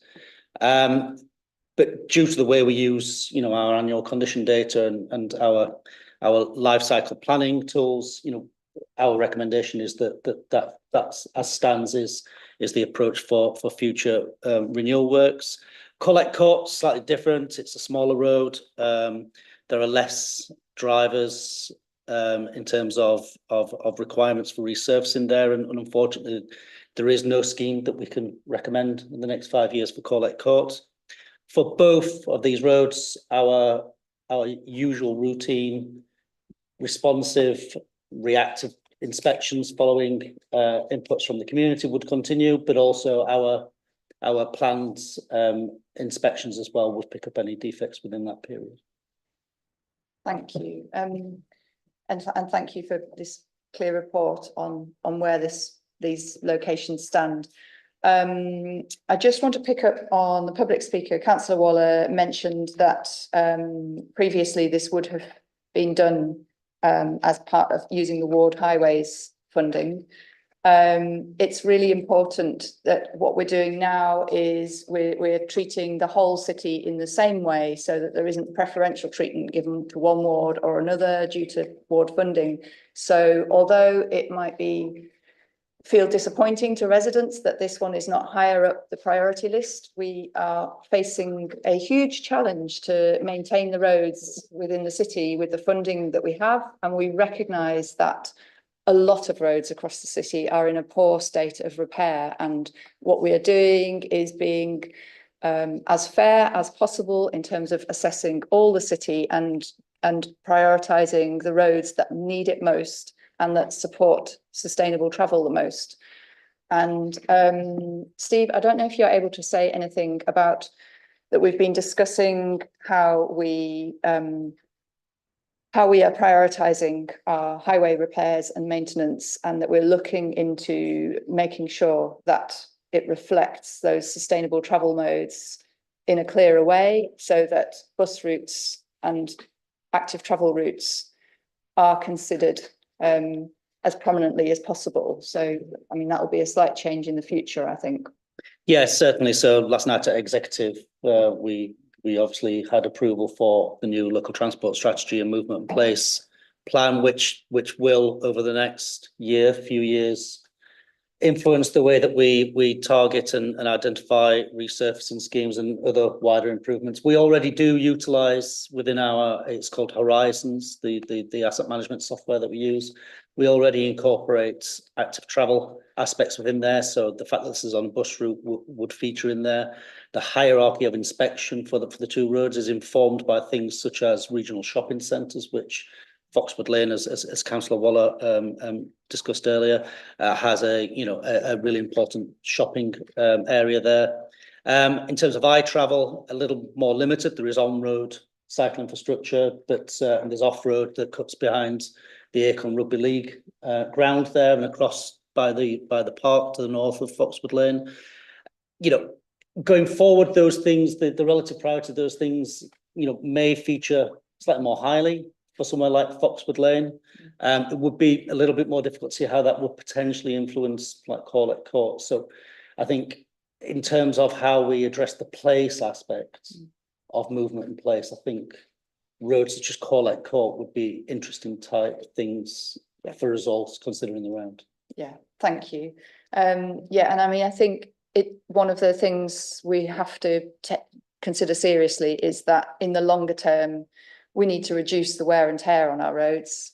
But due to the way we use, you know, our annual condition data and our life cycle planning tools, you know, our recommendation is that's as stands is the approach for future renewal works. Corlett Court, slightly different. It's a smaller road. There are less drivers in terms of requirements for resurfacing there, and unfortunately, there is no scheme that we can recommend in the next 5 years for Corlett Court. For both of these roads, our usual routine, responsive, reactive inspections following inputs from the community would continue, but also our planned inspections as well would pick up any defects within that period. Thank you. And thank you for this clear report on where these locations stand. I just want to pick up on the public speaker. Councillor Waller mentioned that previously this would have been done as part of using the Ward Highways funding. It's really important that what we're doing now is we're treating the whole city in the same way, so that there isn't preferential treatment given to one ward or another due to ward funding. So although it might feel disappointing to residents that this one is not higher up the priority list, we are facing a huge challenge to maintain the roads within the city with the funding that we have, and we recognise that a lot of roads across the city are in a poor state of repair, and what we are doing is being as fair as possible in terms of assessing all the city and prioritising the roads that need it most and that support sustainable travel the most. And Steve, I don't know if you're able to say anything about that. We've been discussing how we are prioritising our highway repairs and maintenance, and that we're looking into making sure that it reflects those sustainable travel modes in a clearer way, so that bus routes and active travel routes are considered as prominently as possible. So, I mean, that will be a slight change in the future, I think. Yes, certainly. So last night at executive, we obviously had approval for the new local transport strategy and movement in place plan, which will over the next few years, influence the way that we target and identify resurfacing schemes and other wider improvements. We already do utilise within it's called Horizons, the asset management software that we use. We already incorporate active travel aspects within there. So the fact that this is on a bus route would feature in there. The hierarchy of inspection for the two roads is informed by things such as regional shopping centres, which Foxwood Lane, as Councillor Waller discussed earlier, has a really important shopping area there. In terms of eye-travel, a little more limited. There is on-road cycle infrastructure, but there's off-road that cuts behind the Acorn Rugby League ground there and across by the park to the north of Foxwood Lane. You know, going forward, those things, the relative priority of those things, you know, may feature slightly more highly for somewhere like Foxwood Lane. It would be a little bit more difficult to see how that would potentially influence like Corlett Court. So I think in terms of how we address the place aspect of movement in place, I think roads such as Corlett Court would be interesting type things for us all considering the round. Yeah, thank you. Yeah, and I mean, I think one of the things we have to consider seriously is that in the longer term, we need to reduce the wear and tear on our roads,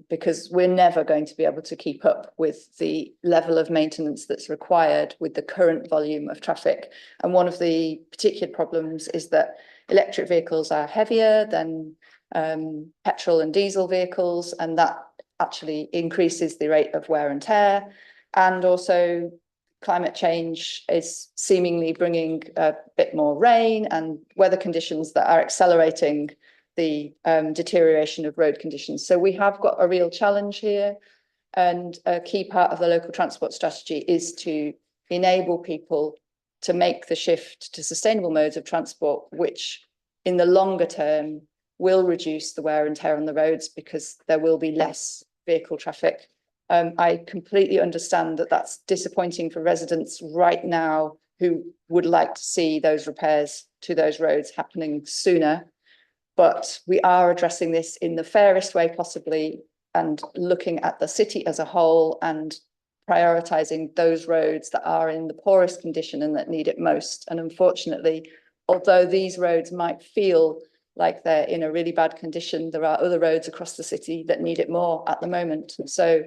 because we're never going to be able to keep up with the level of maintenance that's required with the current volume of traffic. And one of the particular problems is that electric vehicles are heavier than petrol and diesel vehicles, and that actually increases the rate of wear and tear. And also climate change is seemingly bringing a bit more rain and weather conditions that are accelerating the deterioration of road conditions. So we have got a real challenge here, and a key part of the local transport strategy is to enable people to make the shift to sustainable modes of transport, which in the longer term will reduce the wear and tear on the roads because there will be less vehicle traffic. I completely understand that that's disappointing for residents right now who would like to see those repairs to those roads happening sooner. But we are addressing this in the fairest way possibly and looking at the city as a whole and prioritising those roads that are in the poorest condition and that need it most. And unfortunately, although these roads might feel like they're in a really bad condition, there are other roads across the city that need it more at the moment. So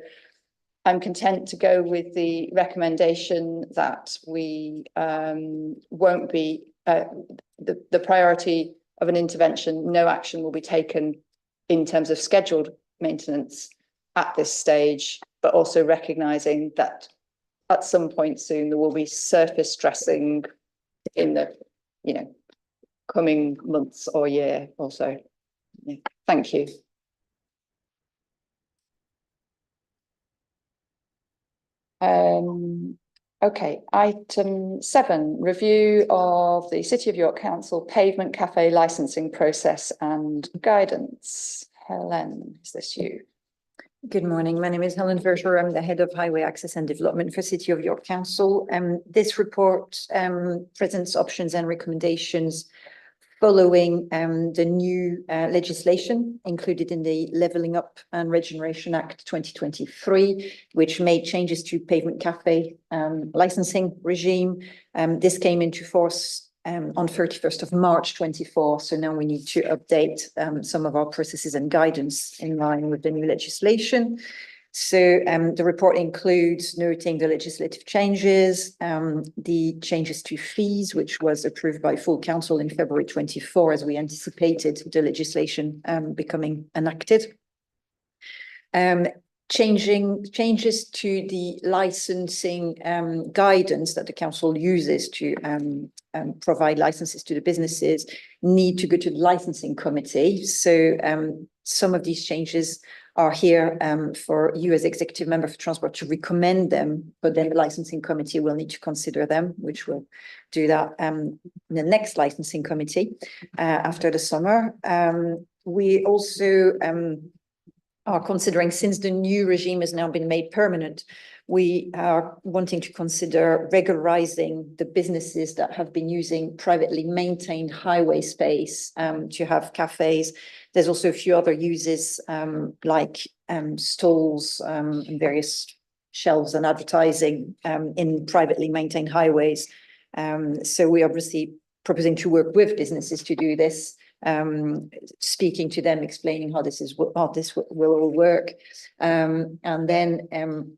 I'm content to go with the recommendation that we won't be the priority of an intervention. No action will be taken in terms of scheduled maintenance at this stage, but also recognising that at some point soon there will be surface dressing in the coming months or year or so. Yeah. Thank you. Okay, item 7, review of the City of York Council pavement cafe licensing process and guidance. Helen, is this you? Good morning. My name is Helen Verger. I'm the Head of Highway Access and Development for City of York Council. This report presents options and recommendations following the new legislation included in the Levelling Up and Regeneration Act 2023, which made changes to pavement cafe licensing regime. This came into force on 31st of March 24. So now we need to update some of our processes and guidance in line with the new legislation. So the report includes noting the legislative changes, the changes to fees, which was approved by full council in February 24, as we anticipated the legislation becoming enacted. Changes to the licensing guidance that the council uses to provide licenses to the businesses need to go to the licensing committee. So some of these changes are here for you as executive member for transport to recommend them, but then the licensing committee will need to consider them, which will do that in the next licensing committee after the summer. We also are considering, since the new regime has now been made permanent, we are wanting to consider regularizing the businesses that have been using privately maintained highway space to have cafes. There's also a few other uses like stalls and various shelves and advertising in privately maintained highways. So we are obviously proposing to work with businesses to do this, speaking to them, explaining how this will all work. And then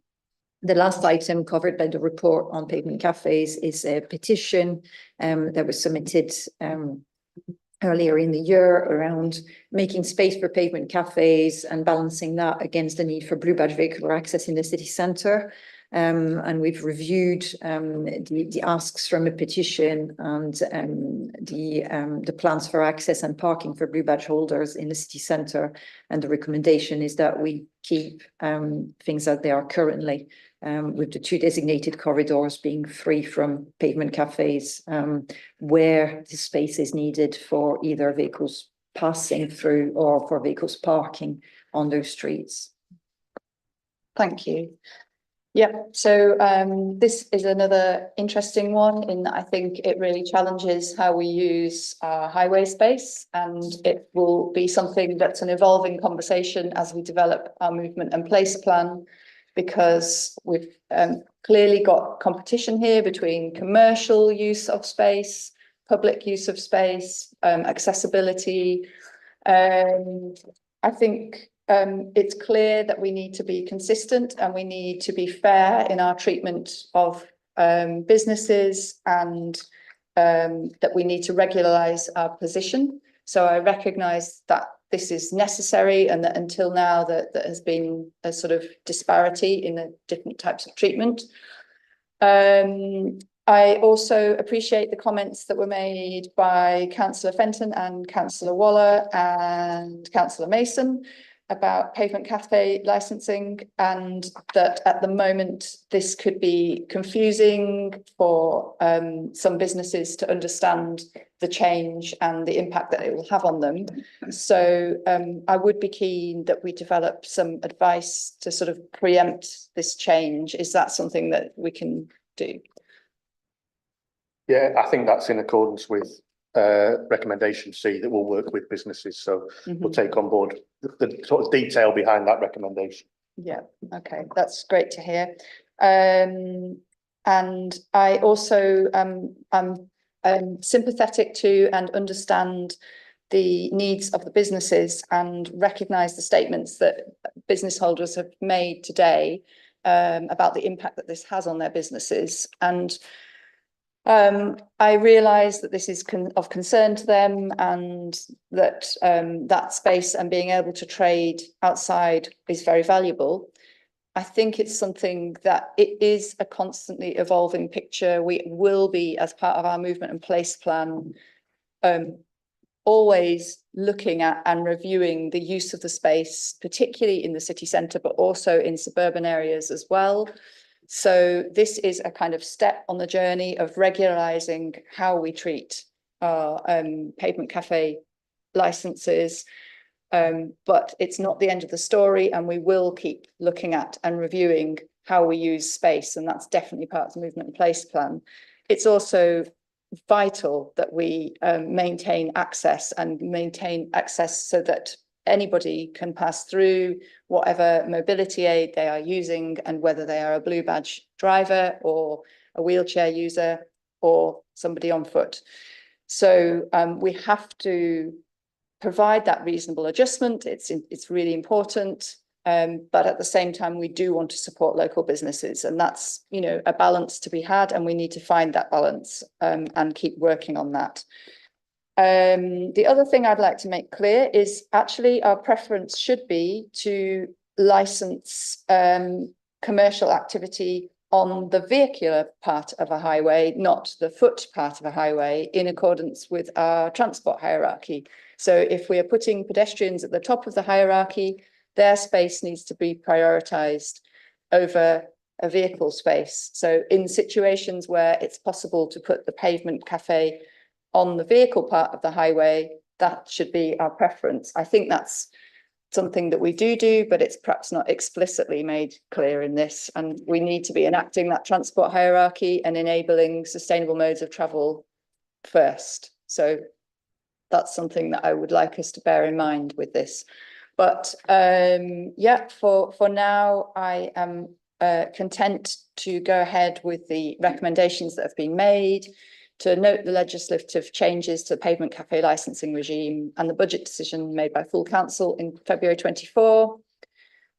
the last item covered by the report on pavement cafes is a petition that was submitted earlier in the year around making space for pavement cafes and balancing that against the need for blue badge vehicular access in the city centre. And we've reviewed the asks from a petition and the plans for access and parking for blue badge holders in the city centre. And the recommendation is that we keep things as they are currently, with the 2 designated corridors being free from pavement cafes, where the space is needed for either vehicles passing through or for vehicles parking on those streets. Thank you. Yeah, so this is another interesting one in that I think it really challenges how we use our highway space, and it will be something that's an evolving conversation as we develop our movement and place plan, because we've clearly got competition here between commercial use of space, public use of space, accessibility. I think it's clear that we need to be consistent and we need to be fair in our treatment of businesses, and that we need to regularize our position. So I recognise that this is necessary, and that until now that there has been a sort of disparity in the different types of treatment. I also appreciate the comments that were made by Councillor Fenton and Councillor Waller and Councillor Mason, about pavement cafe licensing, and that at the moment this could be confusing for some businesses to understand the change and the impact that it will have on them. So I would be keen that we develop some advice to sort of preempt this change. Is that something that we can do? Yeah, I think that's in accordance with recommendation C, that will work with businesses. So we'll take on board the sort of detail behind that recommendation. Yeah, okay, that's great to hear. And I also am sympathetic to and understand the needs of the businesses and recognise the statements that business holders have made today about the impact that this has on their businesses. And I realise that this is of concern to them, and that that space and being able to trade outside is very valuable. I think it's something that it is a constantly evolving picture. We will be, as part of our movement and place plan, always looking at and reviewing the use of the space, particularly in the city centre, but also in suburban areas as well. So this is a kind of step on the journey of regularising how we treat our pavement cafe licences. But it's not the end of the story, and we will keep looking at and reviewing how we use space, and that's definitely part of the movement and place plan. It's also vital that we maintain access so that anybody can pass through whatever mobility aid they are using, and whether they are a blue badge driver or a wheelchair user or somebody on foot. So we have to provide that reasonable adjustment. It's really important, but at the same time we do want to support local businesses, and that's, you know, a balance to be had, and we need to find that balance and keep working on that. The other thing I'd like to make clear is actually our preference should be to license commercial activity on the vehicular part of a highway, not the foot part of a highway, in accordance with our transport hierarchy. So if we are putting pedestrians at the top of the hierarchy, their space needs to be prioritised over a vehicle space. So in situations where it's possible to put the pavement cafe on the vehicle part of the highway, that should be our preference. I think that's something that we do, but it's perhaps not explicitly made clear in this. And we need to be enacting that transport hierarchy and enabling sustainable modes of travel first. So that's something that I would like us to bear in mind with this. But yeah, for now, I am content to go ahead with the recommendations that have been made, to note the legislative changes to the pavement cafe licensing regime and the budget decision made by full council in February 24,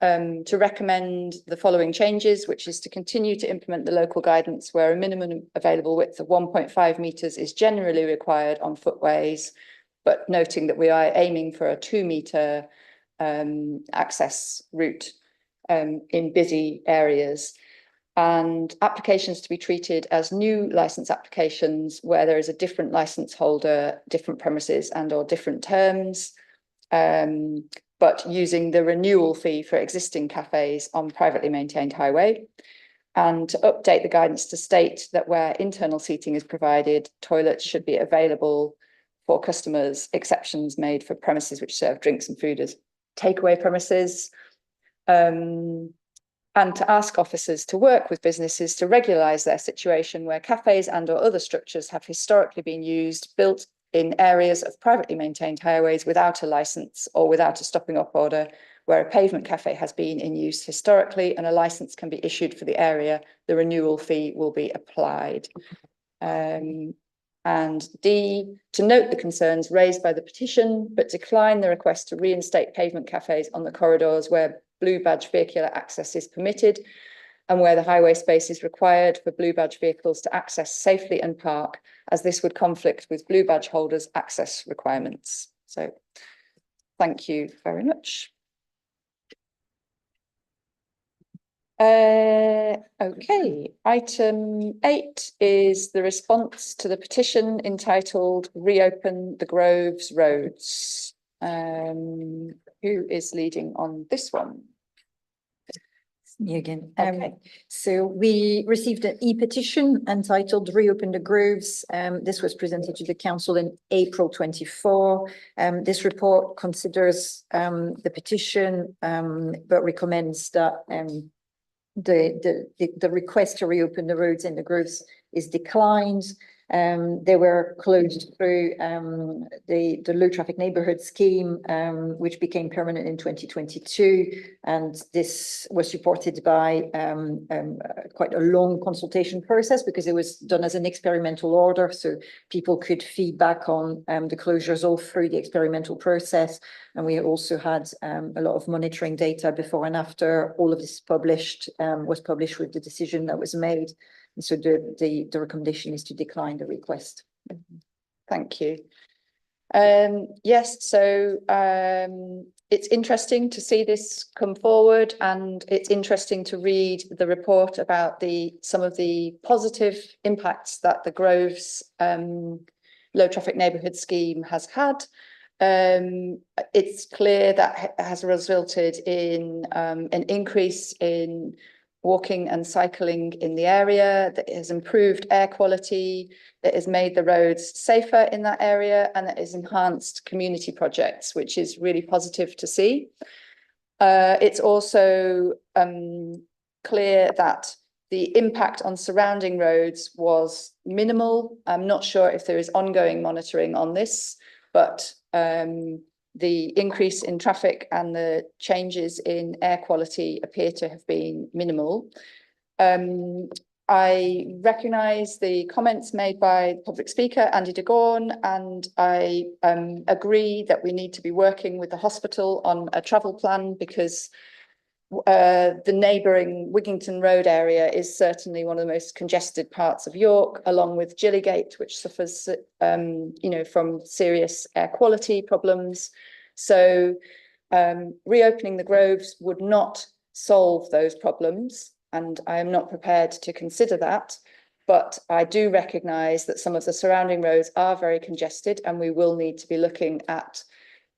to recommend the following changes, which is to continue to implement the local guidance where a minimum available width of 1.5 metres is generally required on footways, but noting that we are aiming for a 2 metre access route in busy areas, and applications to be treated as new licence applications where there is a different licence holder, different premises and or different terms, but using the renewal fee for existing cafes on privately maintained highway, and to update the guidance to state that where internal seating is provided, toilets should be available for customers, exceptions made for premises which serve drinks and food as takeaway premises, and to ask officers to work with businesses to regularise their situation where cafes and or other structures have historically been used, built in areas of privately maintained highways without a licence or without a stopping up order, where a pavement cafe has been in use historically and a licence can be issued for the area, the renewal fee will be applied. And D, to note the concerns raised by the petition, but decline the request to reinstate pavement cafes on the corridors where blue badge vehicular access is permitted and where the highway space is required for blue badge vehicles to access safely and park, as this would conflict with blue badge holders' access requirements. So thank you very much. Okay, item 8 is the response to the petition entitled Reopen the Groves Roads. who is leading on this one? Me again. Okay. So we received an e-petition entitled Reopen the Groves. This was presented to the council in April 24. This report considers the petition, but recommends that the request to reopen the roads in the groves is declined. They were closed through the low traffic neighborhood scheme, which became permanent in 2022. And this was supported by quite a long consultation process because it was done as an experimental order. So people could feedback on the closures all through the experimental process. And we also had a lot of monitoring data before and after all of this was published with the decision that was made. And so the recommendation is to decline the request. Thank you. Yes, so it's interesting to see this come forward, and it's interesting to read the report about some of the positive impacts that the Groves low traffic neighbourhood scheme has had. It's clear that has resulted in an increase in walking and cycling in the area, that has improved air quality, that has made the roads safer in that area, and that has enhanced community projects, which is really positive to see. It's also clear that the impact on surrounding roads was minimal. I'm not sure if there is ongoing monitoring on this, but the increase in traffic and the changes in air quality appear to have been minimal. I recognise the comments made by public speaker Andy de Gorn, and I agree that we need to be working with the hospital on a travel plan, because the neighbouring Wigington Road area is certainly one of the most congested parts of York, along with Gillygate, which suffers from serious air quality problems. So reopening the Groves would not solve those problems, and I am not prepared to consider that. But I do recognise that some of the surrounding roads are very congested, and we will need to be looking at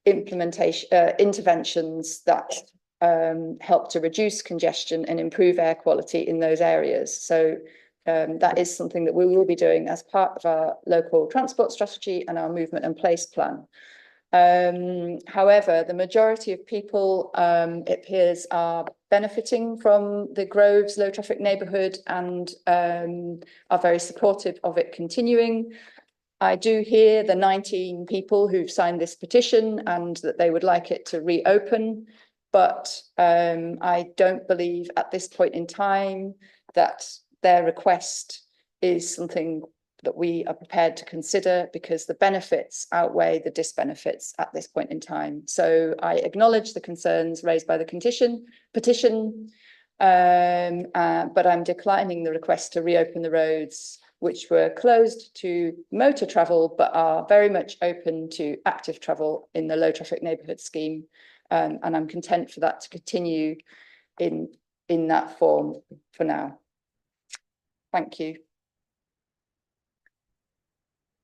interventions that help to reduce congestion and improve air quality in those areas. So that is something that we will be doing as part of our local transport strategy and our movement and place plan. However, the majority of people, it appears, are benefiting from the Groves low traffic neighbourhood and are very supportive of it continuing. I do hear the 19 people who've signed this petition and that they would like it to reopen, but I don't believe at this point in time that their request is something that we are prepared to consider, because the benefits outweigh the disbenefits at this point in time. So I acknowledge the concerns raised by the petition, but I'm declining the request to reopen the roads, which were closed to motor travel, but are very much open to active travel in the low traffic neighbourhood scheme. And I'm content for that to continue in that form for now. Thank you.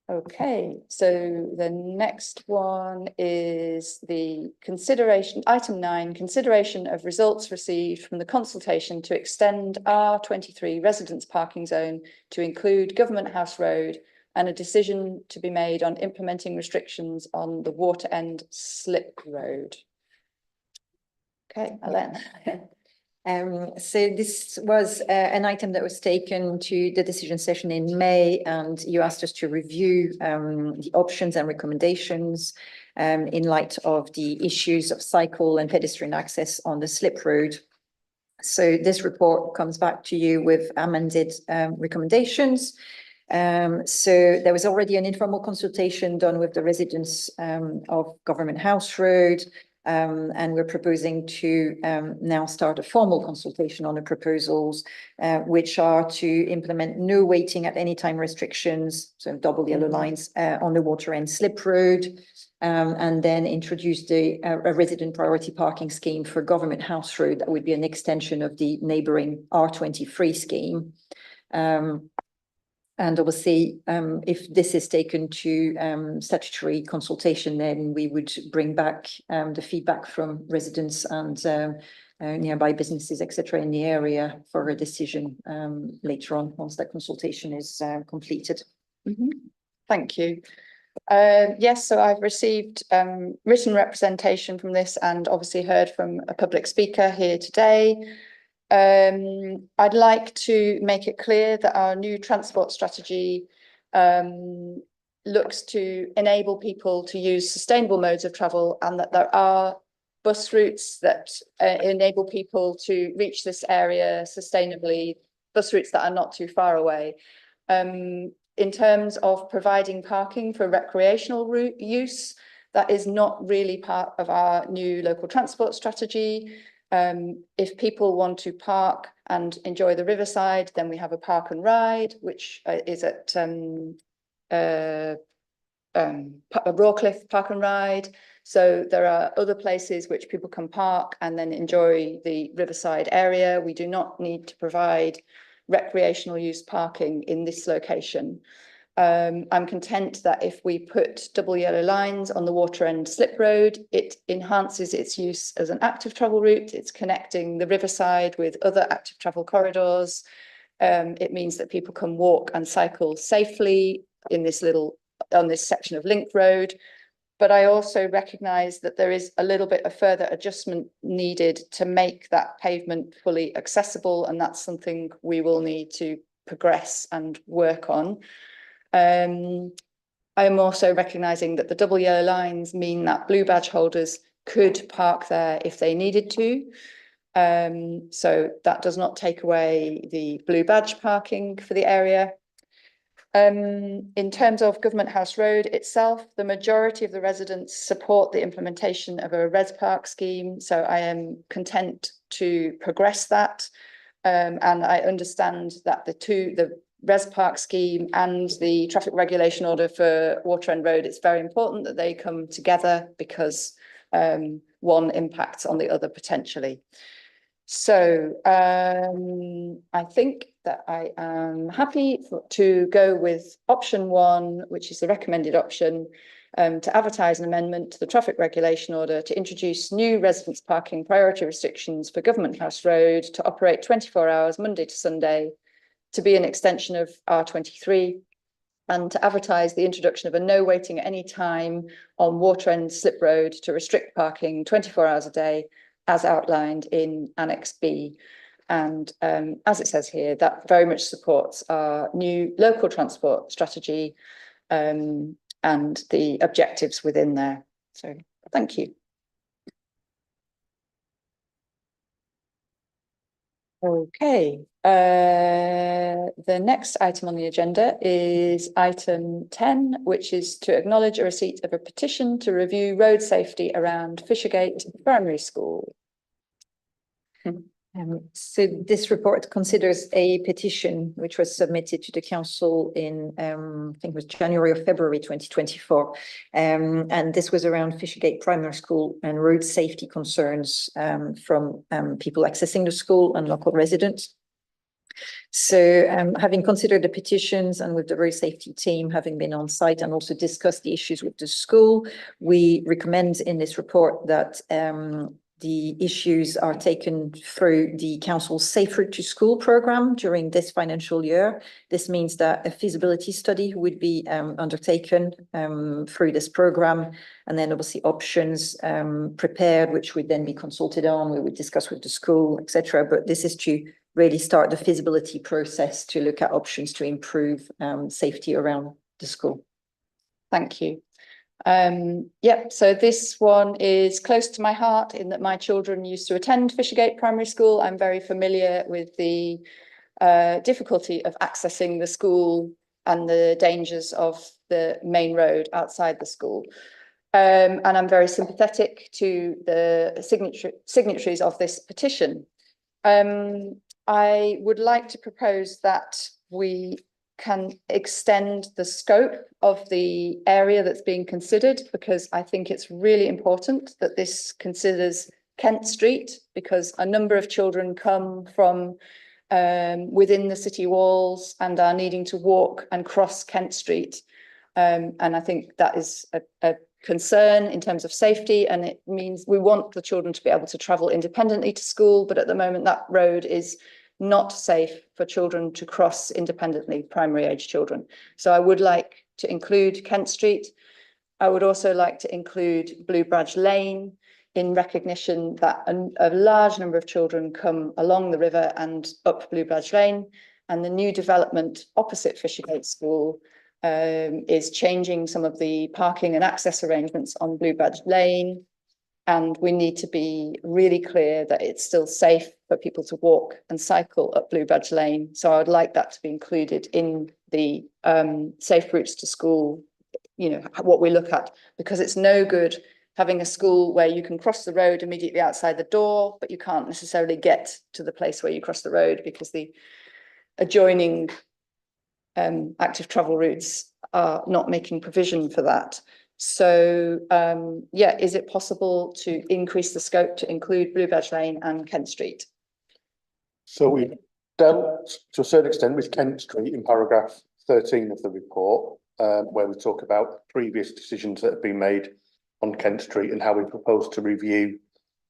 Okay, so the next one is the consideration, item 9, consideration of results received from the consultation to extend R23 Residents Parking Zone to include Government House Road, and a decision to be made on implementing restrictions on the Water End Slip Road. Okay, Ellen. So this was an item that was taken to the decision session in May, and you asked us to review the options and recommendations in light of the issues of cycle and pedestrian access on the slip road. So this report comes back to you with amended recommendations. So there was already an informal consultation done with the residents of Government House Road. And we're proposing to now start a formal consultation on the proposals, which are to implement no waiting at any time restrictions, so double yellow lines on the Water End Slip Road, and then introduce a resident priority parking scheme for Government House Road. That would be an extension of the neighbouring R23 scheme. And obviously, if this is taken to statutory consultation, then we would bring back the feedback from residents and nearby businesses, etc., in the area for a decision later on once that consultation is completed. Thank you. Yes, so I've received written representation from this and obviously heard from a public speaker here today. I'd like to make it clear that our new transport strategy looks to enable people to use sustainable modes of travel, and that there are bus routes that enable people to reach this area sustainably, bus routes that are not too far away. In terms of providing parking for recreational route use, that is not really part of our new local transport strategy. If people want to park and enjoy the riverside, then we have a park and ride, which is at Rawcliffe Park and Ride. So there are other places which people can park and then enjoy the riverside area. We do not need to provide recreational use parking in this location. I'm content that if we put double yellow lines on the water end slip road, it enhances its use as an active travel route. It's connecting the riverside with other active travel corridors. It means that people can walk and cycle safely in this on this section of link road. But I also recognise that there is a little bit of further adjustment needed to make that pavement fully accessible, and that's something we will need to progress and work on. I'm also recognising that the double yellow lines mean that blue badge holders could park there if they needed to. So that does not take away the blue badge parking for the area. In terms of Government House Road itself, the majority of the residents support the implementation of a Res Park scheme, so I am content to progress that. And I understand that the Res Park scheme and the traffic regulation order for Water End Road, it's very important that they come together because one impacts on the other potentially. So I think that I am happy to go with option 1, which is the recommended option, to advertise an amendment to the traffic regulation order to introduce new residents parking priority restrictions for Government House Road to operate 24 hours Monday to Sunday, to be an extension of R23, and to advertise the introduction of a no waiting at any time on Water End Slip Road to restrict parking 24 hours a day, as outlined in Annex B. And as it says here, that very much supports our new local transport strategy and the objectives within there. So thank you. Okay, the next item on the agenda is item 10, which is to acknowledge a receipt of a petition to review road safety around Fishergate Primary School. So this report considers a petition which was submitted to the council in, I think it was January or February 2024. And this was around Fishergate Primary School and road safety concerns from people accessing the school and local residents. So having considered the petitions and with the road safety team having been on site and also discussed the issues with the school, we recommend in this report that the issues are taken through the council's Safe Route to School programme during this financial year. This means that a feasibility study would be undertaken through this programme, and then obviously options prepared, which would then be consulted on, we would discuss with the school, etc. But this is to really start the feasibility process to look at options to improve safety around the school. Thank you. Yep, so this one is close to my heart in that my children used to attend Fishergate Primary School. I'm very familiar with the difficulty of accessing the school and the dangers of the main road outside the school. And I'm very sympathetic to the signatories of this petition. I would like to propose that we can extend the scope of the area that's being considered, because I think it's really important that this considers Kent Street, because a number of children come from within the city walls and are needing to walk and cross Kent Street. And I think that is a concern in terms of safety, and it means we want the children to be able to travel independently to school, but at the moment that road is not safe for children to cross independently, primary age children. So I would like to include Kent Street. I would also like to include Blue Badge Lane, in recognition that a large number of children come along the river and up Blue Badge Lane, and the new development opposite Fishergate School is changing some of the parking and access arrangements on Blue Badge Lane. And we need to be really clear that it's still safe for people to walk and cycle up Blue Badge Lane. So I would like that to be included in the safe routes to school, you know, what we look at, because it's no good having a school where you can cross the road immediately outside the door, but you can't necessarily get to the place where you cross the road because the adjoining active travel routes are not making provision for that. So, yeah, is it possible to increase the scope to include Blue Badge Lane and Kent Street? So we dealt to a certain extent with Kent Street in paragraph 13 of the report, where we talk about previous decisions that have been made on Kent Street and how we propose to review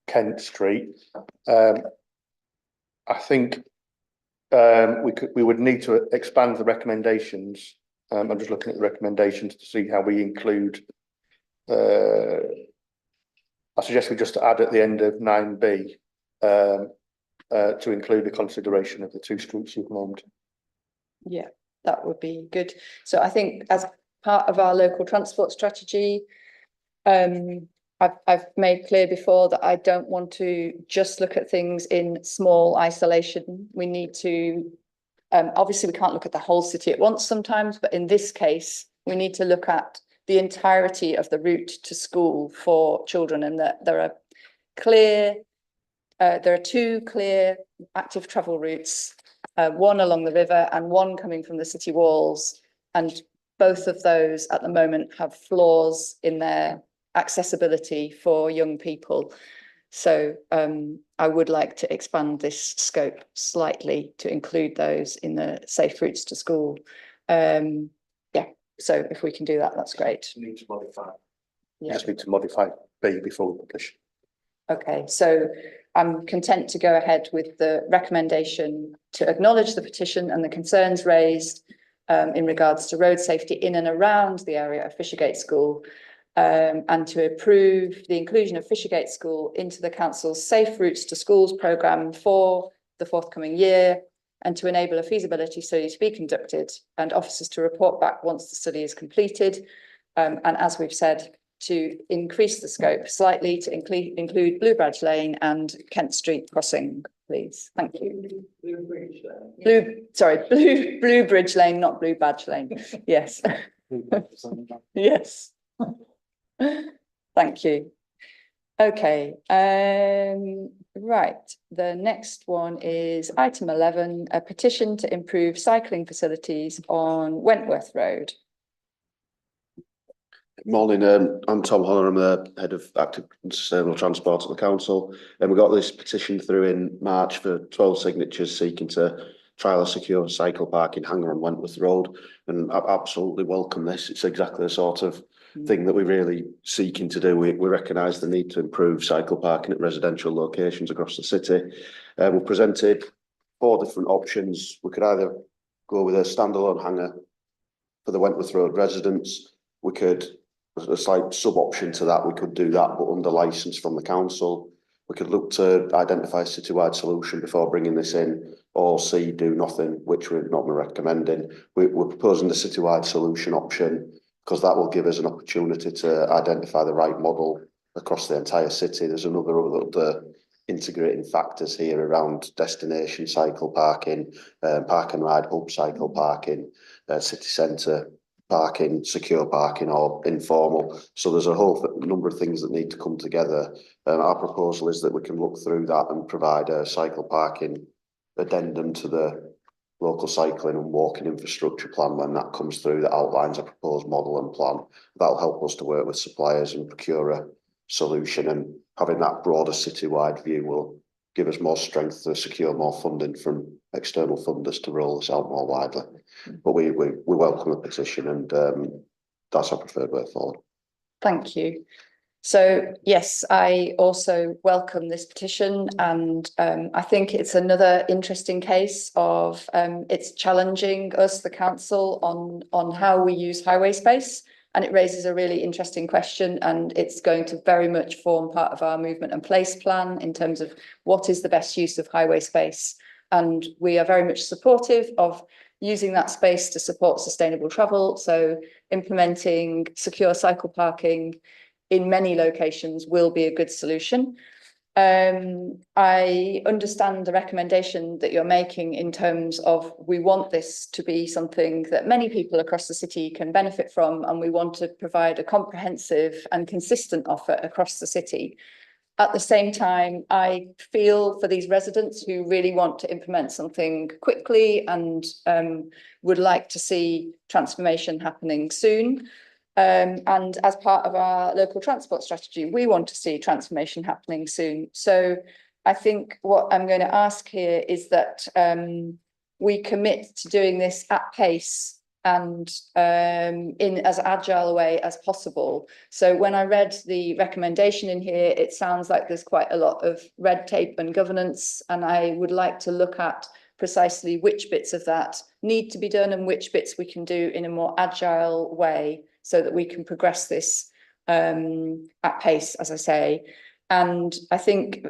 Kent Street. I think we would need to expand the recommendations. I'm just looking at the recommendations to see how we include. I suggest we just add at the end of 9B to include the consideration of the two streets you've named. Yeah, that would be good. So I think as part of our local transport strategy, I've made clear before that I don't want to just look at things in small isolation. We need to, obviously we can't look at the whole city at once sometimes, but in this case, we need to look at the entirety of the route to school for children, and that there are two clear active travel routes, one along the river and one coming from the city walls, and both of those at the moment have flaws in their accessibility for young people. So I would like to expand this scope slightly to include those in the safe routes to school. Yeah, so if we can do that, that's great. Need to modify. Yeah. Just need to modify B before we publish. Okay, so I'm content to go ahead with the recommendation to acknowledge the petition and the concerns raised in regards to road safety in and around the area of Fishergate School, and to approve the inclusion of Fishergate School into the council's Safe Routes to Schools programme for the forthcoming year, and to enable a feasibility study to be conducted and officers to report back once the study is completed. And as we've said, to increase the scope slightly to include Blue Badge Lane and Kent Street crossing, please. Thank you. Blue Bridge Lane, not Blue Badge Lane. Yes. Yes. Thank you. Okay, right. The next one is item 11, a petition to improve cycling facilities on Wentworth Road. Morning, I'm Tom Holler, I'm the head of active and sustainable transport at the council, and we got this petition through in March for 12 signatures seeking to trial a secure cycle parking hangar on Wentworth Road, and I absolutely welcome this. It's exactly the sort of thing that we're really seeking to do. We recognise the need to improve cycle parking at residential locations across the city. We've presented 4 different options. We could either go with a standalone hangar for the Wentworth Road residents. We could, as a slight sub-option to that, we could do that but under licence from the council. We could look to identify a citywide solution before bringing this in, or C, do nothing, which we're not recommending. We're proposing the citywide solution option because that will give us an opportunity to identify the right model across the entire city. There's other integrating factors here around destination cycle parking, park and ride hub cycle parking, city centre parking, secure parking or informal. So there's a whole number of things that need to come together. Our proposal is that we can look through that and provide a cycle parking addendum to the local cycling and walking infrastructure plan when that comes through, that outlines a proposed model and plan. That'll help us to work with suppliers and procure a solution, and having that broader citywide view will give us more strength to secure more funding from external funders to roll this out more widely. But we welcome the petition, and that's our preferred way forward. Thank you. So yes, I also welcome this petition, and I think it's another interesting case of it's challenging us, the council, on how we use highway space, and it raises a really interesting question, and it's going to very much form part of our movement and place plan in terms of what is the best use of highway space, and we are very much supportive of using that space to support sustainable travel. So implementing secure cycle parking in many locations will be a good solution. I understand the recommendation that you're making in terms of we want this to be something that many people across the city can benefit from, and we want to provide a comprehensive and consistent offer across the city. At the same time, I feel for these residents who really want to implement something quickly and would like to see transformation happening soon. And as part of our local transport strategy, we want to see transformation happening soon. So I think what I'm going to ask here is that we commit to doing this at pace and in as agile a way as possible. So when I read the recommendation in here, it sounds like there's quite a lot of red tape and governance, and I would like to look at precisely which bits of that need to be done and which bits we can do in a more agile way, so that we can progress this at pace, as I say. And I think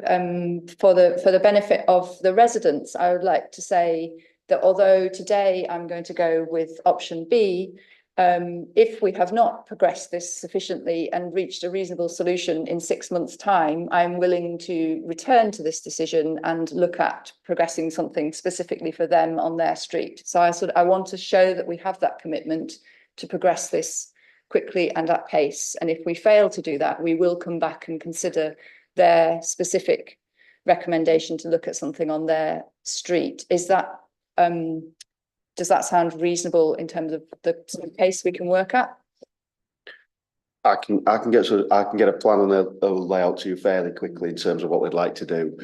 for the benefit of the residents, I would like to say that although today I'm going to go with option B, if we have not progressed this sufficiently and reached a reasonable solution in 6 months' time, I'm willing to return to this decision and look at progressing something specifically for them on their street. So I want to show that we have that commitment to progress this quickly and at pace. And if we fail to do that, we will come back and consider their specific recommendation to look at something on their street. Is that does that sound reasonable in terms of the sort of pace we can work at? I can get a plan and a layout to you fairly quickly in terms of what we'd like to do.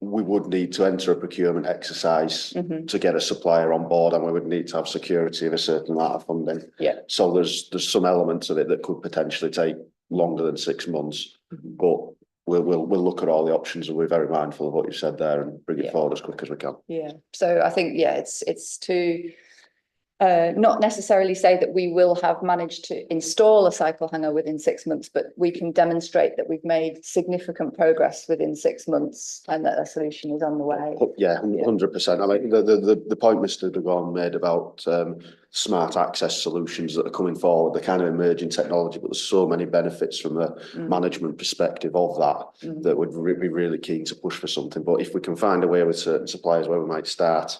We would need to enter a procurement exercise to get a supplier on board, and we would need to have security of a certain amount of funding. Yeah. So there's some elements of it that could potentially take longer than 6 months, but we'll look at all the options, and we're very mindful of what you said there and bring it forward as quick as we can. Yeah. So I think it's to not necessarily say that we will have managed to install a cycle hanger within 6 months, but we can demonstrate that we've made significant progress within 6 months and that a solution is on the way. Yeah, 100%. I mean, the point Mr. Dugon made about smart access solutions that are coming forward, the kind of emerging technology, but there's so many benefits from the management perspective of that that would be really keen to push for something. But if we can find a way with certain suppliers where we might start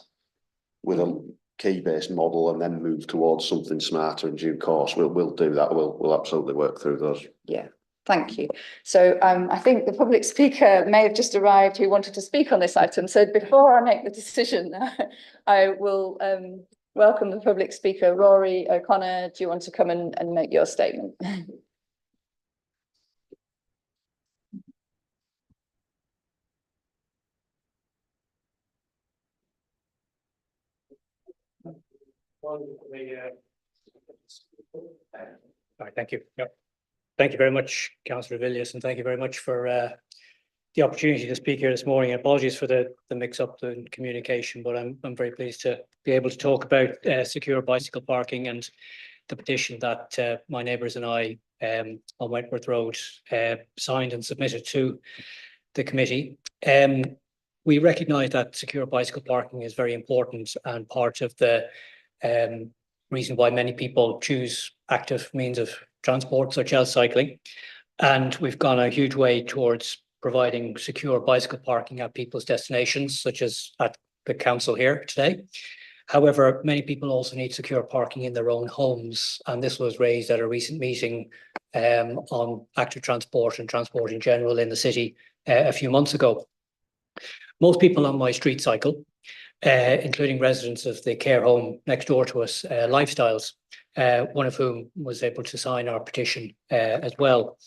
with a key-based model and then move towards something smarter in due course, we'll do that. We'll absolutely work through those. Yeah, thank you. So I think the public speaker may have just arrived who wanted to speak on this item. So before I make the decision, I will welcome the public speaker. Rory O'Connor, do you want to come and make your statement? Right, thank you. Yep. Thank you very much, Councillor Villiers, and thank you very much for the opportunity to speak here this morning. Apologies for the mix-up in communication, but I'm very pleased to be able to talk about secure bicycle parking and the petition that my neighbours and I on Wentworth Road signed and submitted to the committee. We recognise that secure bicycle parking is very important and part of the reason why many people choose active means of transport, such as cycling. And we've gone a huge way towards providing secure bicycle parking at people's destinations, such as at the council here today. However, many people also need secure parking in their own homes. And this was raised at a recent meeting on active transport and transport in general in the city a few months ago. Most people on my street cycle, including residents of the care home next door to us, Lifestyles, one of whom was able to sign our petition as well.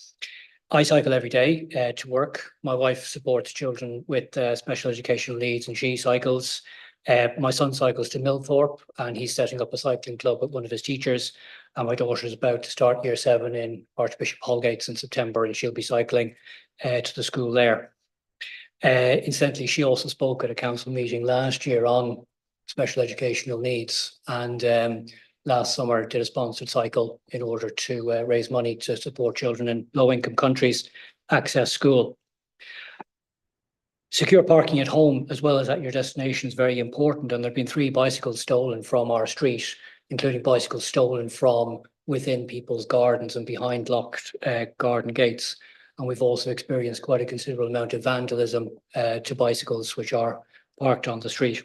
I cycle every day to work. My wife supports children with special educational needs and she cycles. My son cycles to Millthorpe and he's setting up a cycling club with one of his teachers. And my daughter is about to start year 7 in Archbishop Holgates in September and she'll be cycling to the school there. Incidentally, she also spoke at a council meeting last year on special educational needs and last summer did a sponsored cycle in order to raise money to support children in low-income countries access school. Secure parking at home as well as at your destination is very important, and there have been 3 bicycles stolen from our street, including bicycles stolen from within people's gardens and behind locked garden gates. And we've also experienced quite a considerable amount of vandalism to bicycles which are parked on the street.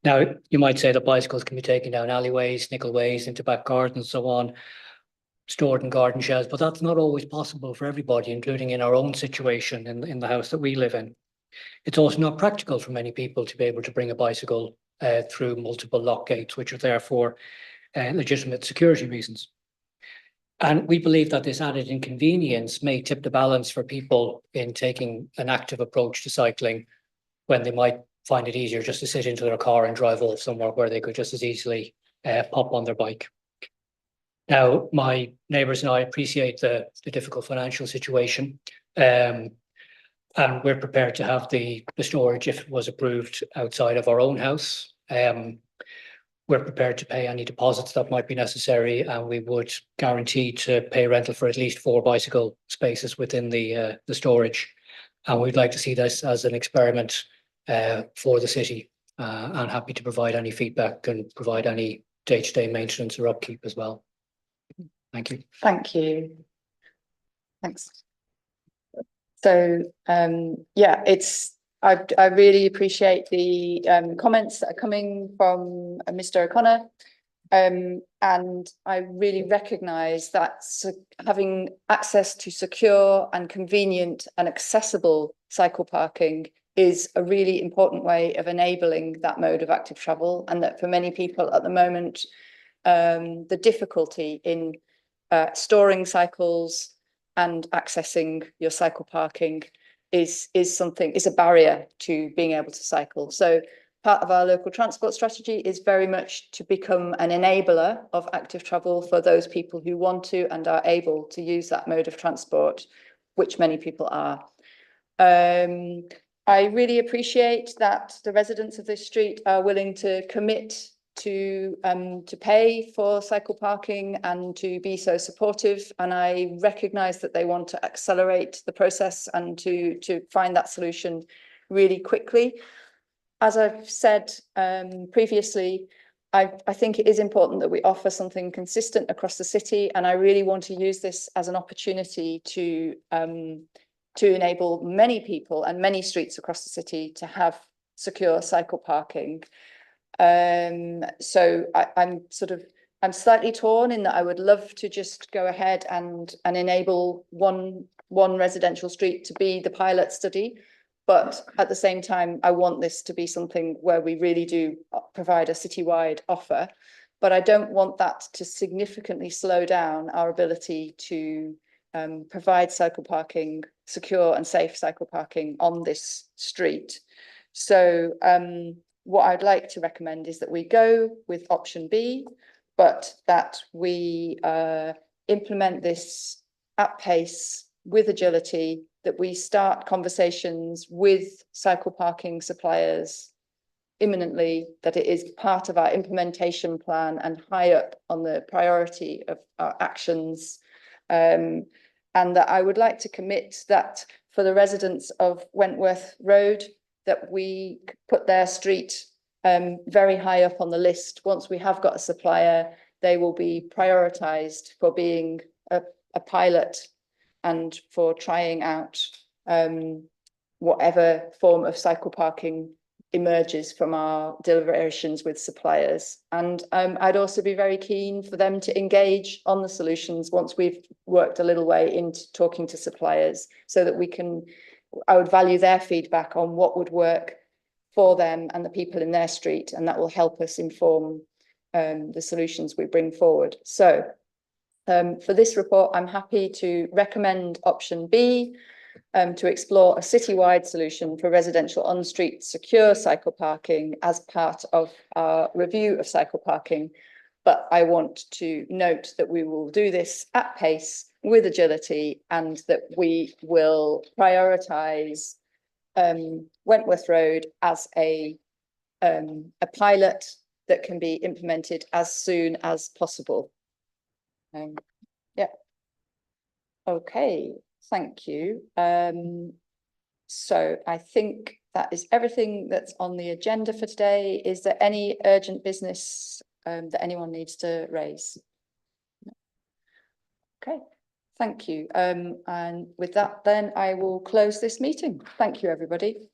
Now, you might say that bicycles can be taken down alleyways, nickelways, into back gardens and so on, stored in garden sheds, but that's not always possible for everybody, including in our own situation in the house that we live in. It's also not practical for many people to be able to bring a bicycle through multiple lock gates, which are there for legitimate security reasons. And we believe that this added inconvenience may tip the balance for people in taking an active approach to cycling when they might find it easier just to sit into their car and drive off somewhere where they could just as easily pop on their bike. Now, my neighbours and I appreciate the difficult financial situation, and we're prepared to have the storage if it was approved outside of our own house. We're prepared to pay any deposits that might be necessary, and we would guarantee to pay rental for at least 4 bicycle spaces within the storage. And we'd like to see this as an experiment for the city, and happy to provide any feedback and provide any day-to-day maintenance or upkeep as well. Thank you. Thank you. Thanks. So yeah, I really appreciate the comments that are coming from Mr. O'Connor, and I really recognise that having access to secure and convenient and accessible cycle parking is a really important way of enabling that mode of active travel, and that for many people at the moment, the difficulty in storing cycles and accessing your cycle parking is a barrier to being able to cycle. So part of our local transport strategy is very much to become an enabler of active travel for those people who want to and are able to use that mode of transport, which many people are. I really appreciate that the residents of this street are willing to commit to pay for cycle parking and to be so supportive, and I recognise that they want to accelerate the process and to find that solution really quickly. As I've said previously, I think it is important that we offer something consistent across the city, and I really want to use this as an opportunity to enable many people and many streets across the city to have secure cycle parking. So I'm slightly torn in that I would love to just go ahead and enable one residential street to be the pilot study, but at the same time I want this to be something where we really do provide a citywide offer, but I don't want that to significantly slow down our ability to provide cycle parking, secure and safe cycle parking on this street. So what I'd like to recommend is that we go with option B, but that we implement this at pace with agility, that we start conversations with cycle parking suppliers imminently, that it is part of our implementation plan and high up on the priority of our actions. And that I would like to commit that for the residents of Wentworth Road, that we put their street very high up on the list. Once we have got a supplier, they will be prioritised for being a pilot and for trying out whatever form of cycle parking emerges from our deliberations with suppliers. And I'd also be very keen for them to engage on the solutions once we've worked a little way into talking to suppliers, so that we can, I would value their feedback on what would work for them and the people in their street, and that will help us inform the solutions we bring forward. So For this report, I'm happy to recommend option B, to explore a citywide solution for residential on-street secure cycle parking as part of our review of cycle parking. But I want to note that we will do this at pace with agility, and that we will prioritise Wentworth Road as a pilot that can be implemented as soon as possible. Yeah. Okay, thank you. So I think that is everything that's on the agenda for today. Is there any urgent business that anyone needs to raise? Okay, thank you. And with that, then I will close this meeting. Thank you, everybody.